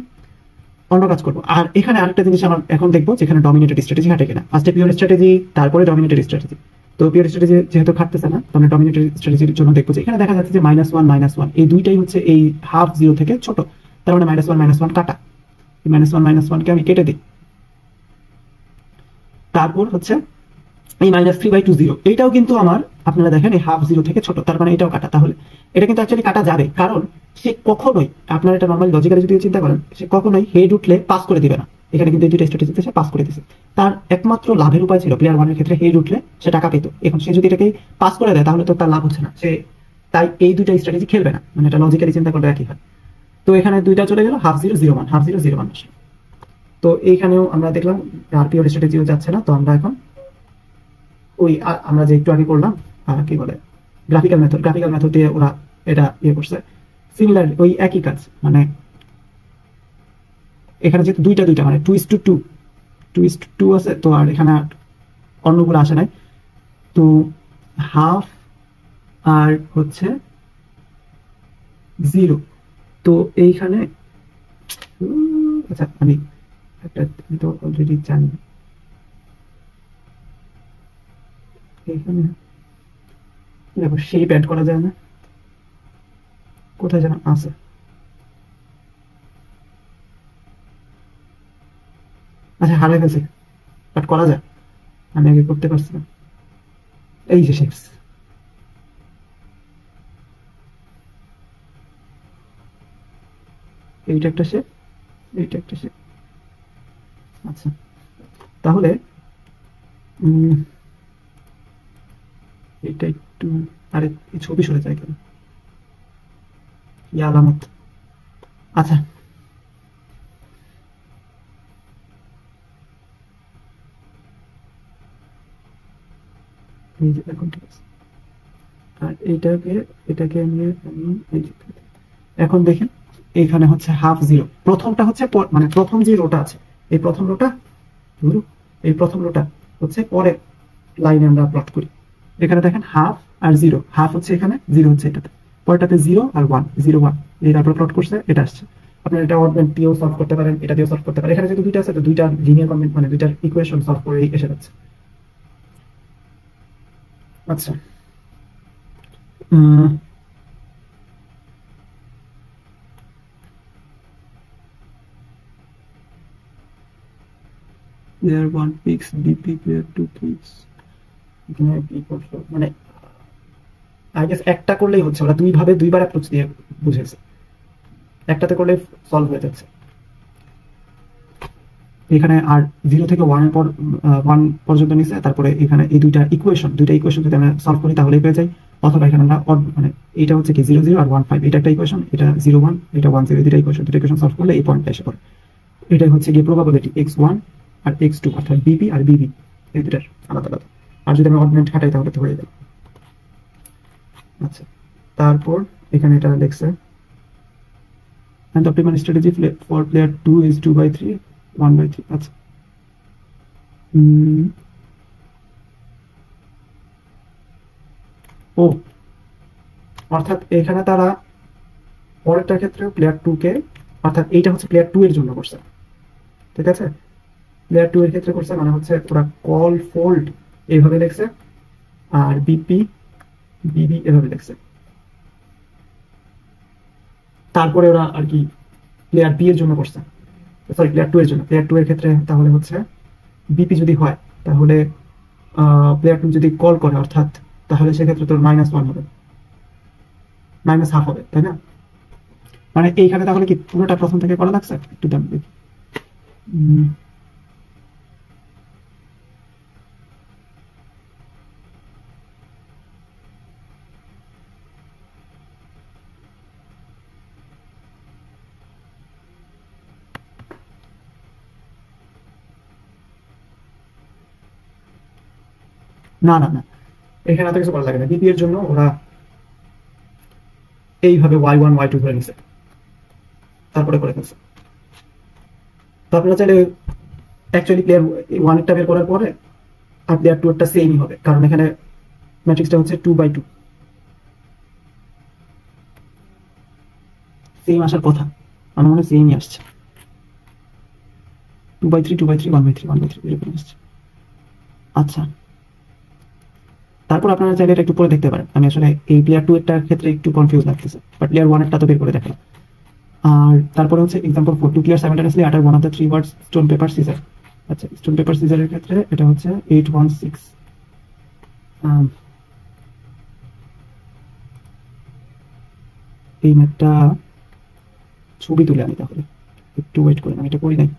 অন্য কাজ করবো। আর এখানে আরেকটা জিনিস আমরা এখন দেখবো, যেখানে ডমিনেটেড স্ট্র্যাটেজি খাটে কিনা, ফার্স্টে পিওর স্ট্র্যাটেজি, তারপরে ডমিনেটেড স্ট্র্যাটেজি। তো পিওর স্ট্র্যাটেজি যেহেতু খাটতেছে না, তো আমরা ডমিনেটেড স্ট্র্যাটেজির জন্য দেখবো যে এখানে দেখা যাচ্ছে যে -1 এই দুইটাই হচ্ছে এই হাফ 0 থেকে ছোট, তার মানে -1 কাটা, -1 কে আমি কেটে দিই। তারপর হচ্ছে এই -3/2 0, এইটাও কিন্তু আমার, আপনারা দেখেন এই হাফ 0 থেকে ছোট, তার মানে এটাও কাটা, তাহলে এটা কিন্তু অ্যাকচুয়ালি কাটা যাবে, কারণ সে কখনোই, আপনারা এটা নর্মালি লজিক্যালি যদি চিন্তা করেন, সে কখনোই হেড উঠলে পাস করে দিবে না। এখানে কিন্তু এই দুইটা স্ট্র্যাটেজিতে সে পাস করে দিয়েছে, তার একমাত্র লাভের উপায় ছিল প্লেয়ার ওয়ানের ক্ষেত্রে হেড উঠলে সে টাকা পেত, এখন সে যদি এটাকে পাস করে দেয় তাহলে তো তার লাভ হচ্ছে না, সে তাই এই দুইটা স্ট্র্যাটেজি খেলবে না, মানে এটা লজিক্যালি চিন্তা করলে একই হয়। তো এখানে দুইটা চলে গেল, হাফ 0 0 1, হাফ 0 0 1 আসে। তো এইখানেও আমরা দেখলাম আর পিওর স্ট্র্যাটেজিও যাচ্ছে না, তো আমরা এখন ওই আমরা যে একটু আগে করলাম কি বলে গ্রাফিক্যাল মেথড দিয়ে ওরা এটা ইয়ে করছে, সিমিলার ওই একই কাজ, মানে এখানে যেহেতু দুইটা মানে 2:2 আছে, তো আর এখানে অন্যগুলো আসে নাই, তো হাফ আর হচ্ছে 0। তো এইখানে আচ্ছা আমি একটা তো অলরেডি জানি, এইখানে শেপ অ্যাড করা যায় না, কোথায় যেন আছে, আচ্ছা হারাই ফেলছি, বাট করা যায়, আমি আগে করতে পারছি না। এই যে শেপস, এইটা একটা শেপ, এইটা একটা শেপ। আচ্ছা, তাহলে এটা একটু, আরে এই ছবি সরে যায় কেন, আলামত। আচ্ছা, এই যে এখন ঠিক আছে, আর এটাকে নিয়ে আমি এখন দেখেন এখানে হচ্ছে হাফ জিরো, প্রথমটা হচ্ছে মানে প্রথম যে রোটা আছে এই প্রথম রোটা, এই প্রথম রোটা হচ্ছে পরে লাইনে আমরা প্লট করি। এখানে দেখেন হাফ আর জিরো, হাফ হচ্ছে এখানে, জিরো হচ্ছে এটাতে, পরেরটাতে জিরো আর ওয়ান, জিরো ওয়ান, এই তারপর প্লট করছে, এটা আসছে। আপনার এটা অড দিয়েও সলভ করতে পারেন, এটা দিয়েও সলভ করতে পারেন। এখানে যেহেতু দুইটা আছে তো দুইটা লিনিয়ার কম্বিনেশন মানে দুইটার ইকুয়েশন সলভ করে এসে যাচ্ছে। আচ্ছা, player 1 picks BP, player 2 picks, এখানে কি করছো মানে আই গেস একটা করলেই হচ্ছে, ওরা দুই ভাবে দুইবার অ্যাপ্রোচ দিয়ে বুঝেছে, একটাতে করলে সলভ হয়ে যাচ্ছে। এখানে আর জিরো থেকে ওয়ানের পর ওয়ান পর্যন্ত নিচ্ছে, তারপরে এখানে এই দুইটা ইকুয়েশন যদি আমরা সলভ করি তাহলেই পেয়ে যাই। অথবা এখানে আমরা মানে এটা হচ্ছে কি 0 0 আর 1 5, এটা একটা ইকুয়েশন, এটা 0 1, এটা 1 0, দুইটা ইকুয়েশন সলভ করলে এই পয়েন্টটা এসে পড়ে। এটাই হচ্ছে গিয়ে প্রবাবিলিটি x1 আর x2, অর্থাৎ বিপি আর বিবি এই দুটার আলাদা আলাদা। আর যদি আমরা অডমেন্ট খাটাই তাহলে তো হয়ে যাবে। আচ্ছা, তারপর এখানে এটা দেখছে and the optimal strategy for player 2 is 2/3 1/3। আচ্ছা, ও অর্থাৎ এখানে তারা পরেরটার ক্ষেত্রে প্লেয়ার 2 কে, অর্থাৎ এইটা হচ্ছে প্লেয়ার 2 এর জন্য করছে, ঠিক আছে? প্লেয়ার 2 এর ক্ষেত্রে করছে মানে হচ্ছে ওরা কল ফোল্ড এইভাবে দেখছে, আর বিপি বিবি এভাবে দেখছে। তারপরে ওরা আর কি প্লেয়ার বি এর জন্য করছে, সরি প্লেয়ার 2 এর জন্য। প্লেয়ার 2 এর ক্ষেত্রে তাহলে হচ্ছে বিপি যদি হয় তাহলে প্লেয়ার 2 যদি কল করে, অর্থাৎ তাহলে সেক্ষেত্রে তোর -1 হবে, -1/2 হবে, তাই না? মানে এইখানে তাহলে কি পুরোটা প্রথম থেকে করা লাগছে? একটু দাম দেখি। না না না, এখানে এত কিছু করা লাগে না। বিপি এর জন্য ওরা এইভাবে y1 y2 ধরে নিছে, তারপরে করে ফেলছে। তো আপনারা চাইলে অ্যাকচুয়ালি প্লেয়ার 1 এরটা বের করার পরে আর প্লেয়ার 2 এরটা সেমই হবে, কারণ এখানে ম্যাট্রিক্সটা হচ্ছে 2/2, সেম আসার কথা, আমার মনে হয় সেমই আসছে, 2/3 2/3 1/3 1/3 এরকম আসছে। আচ্ছা, তারপর আপনারা চাইলে এটা একটু পরে দেখতে পারেন। আমি আসলে এই প্লেয়ার 2 এরটার ক্ষেত্রে একটু কনফিউজ লাগতেছে, বাট প্লেয়ার 1 এরটা তো বের করে দেখলাম। আর তারপরে হচ্ছে example 4, 2 players simultaneously utter one of the 3 words stone paper scissor। আচ্ছা, স্টোন পেপার সিজারের ক্ষেত্রে এটা হচ্ছে 816। এই ম্যাপটা ছবি তুলে আনি, তাহলে একটু ওয়েট করেন, আমি এটা করি নাই।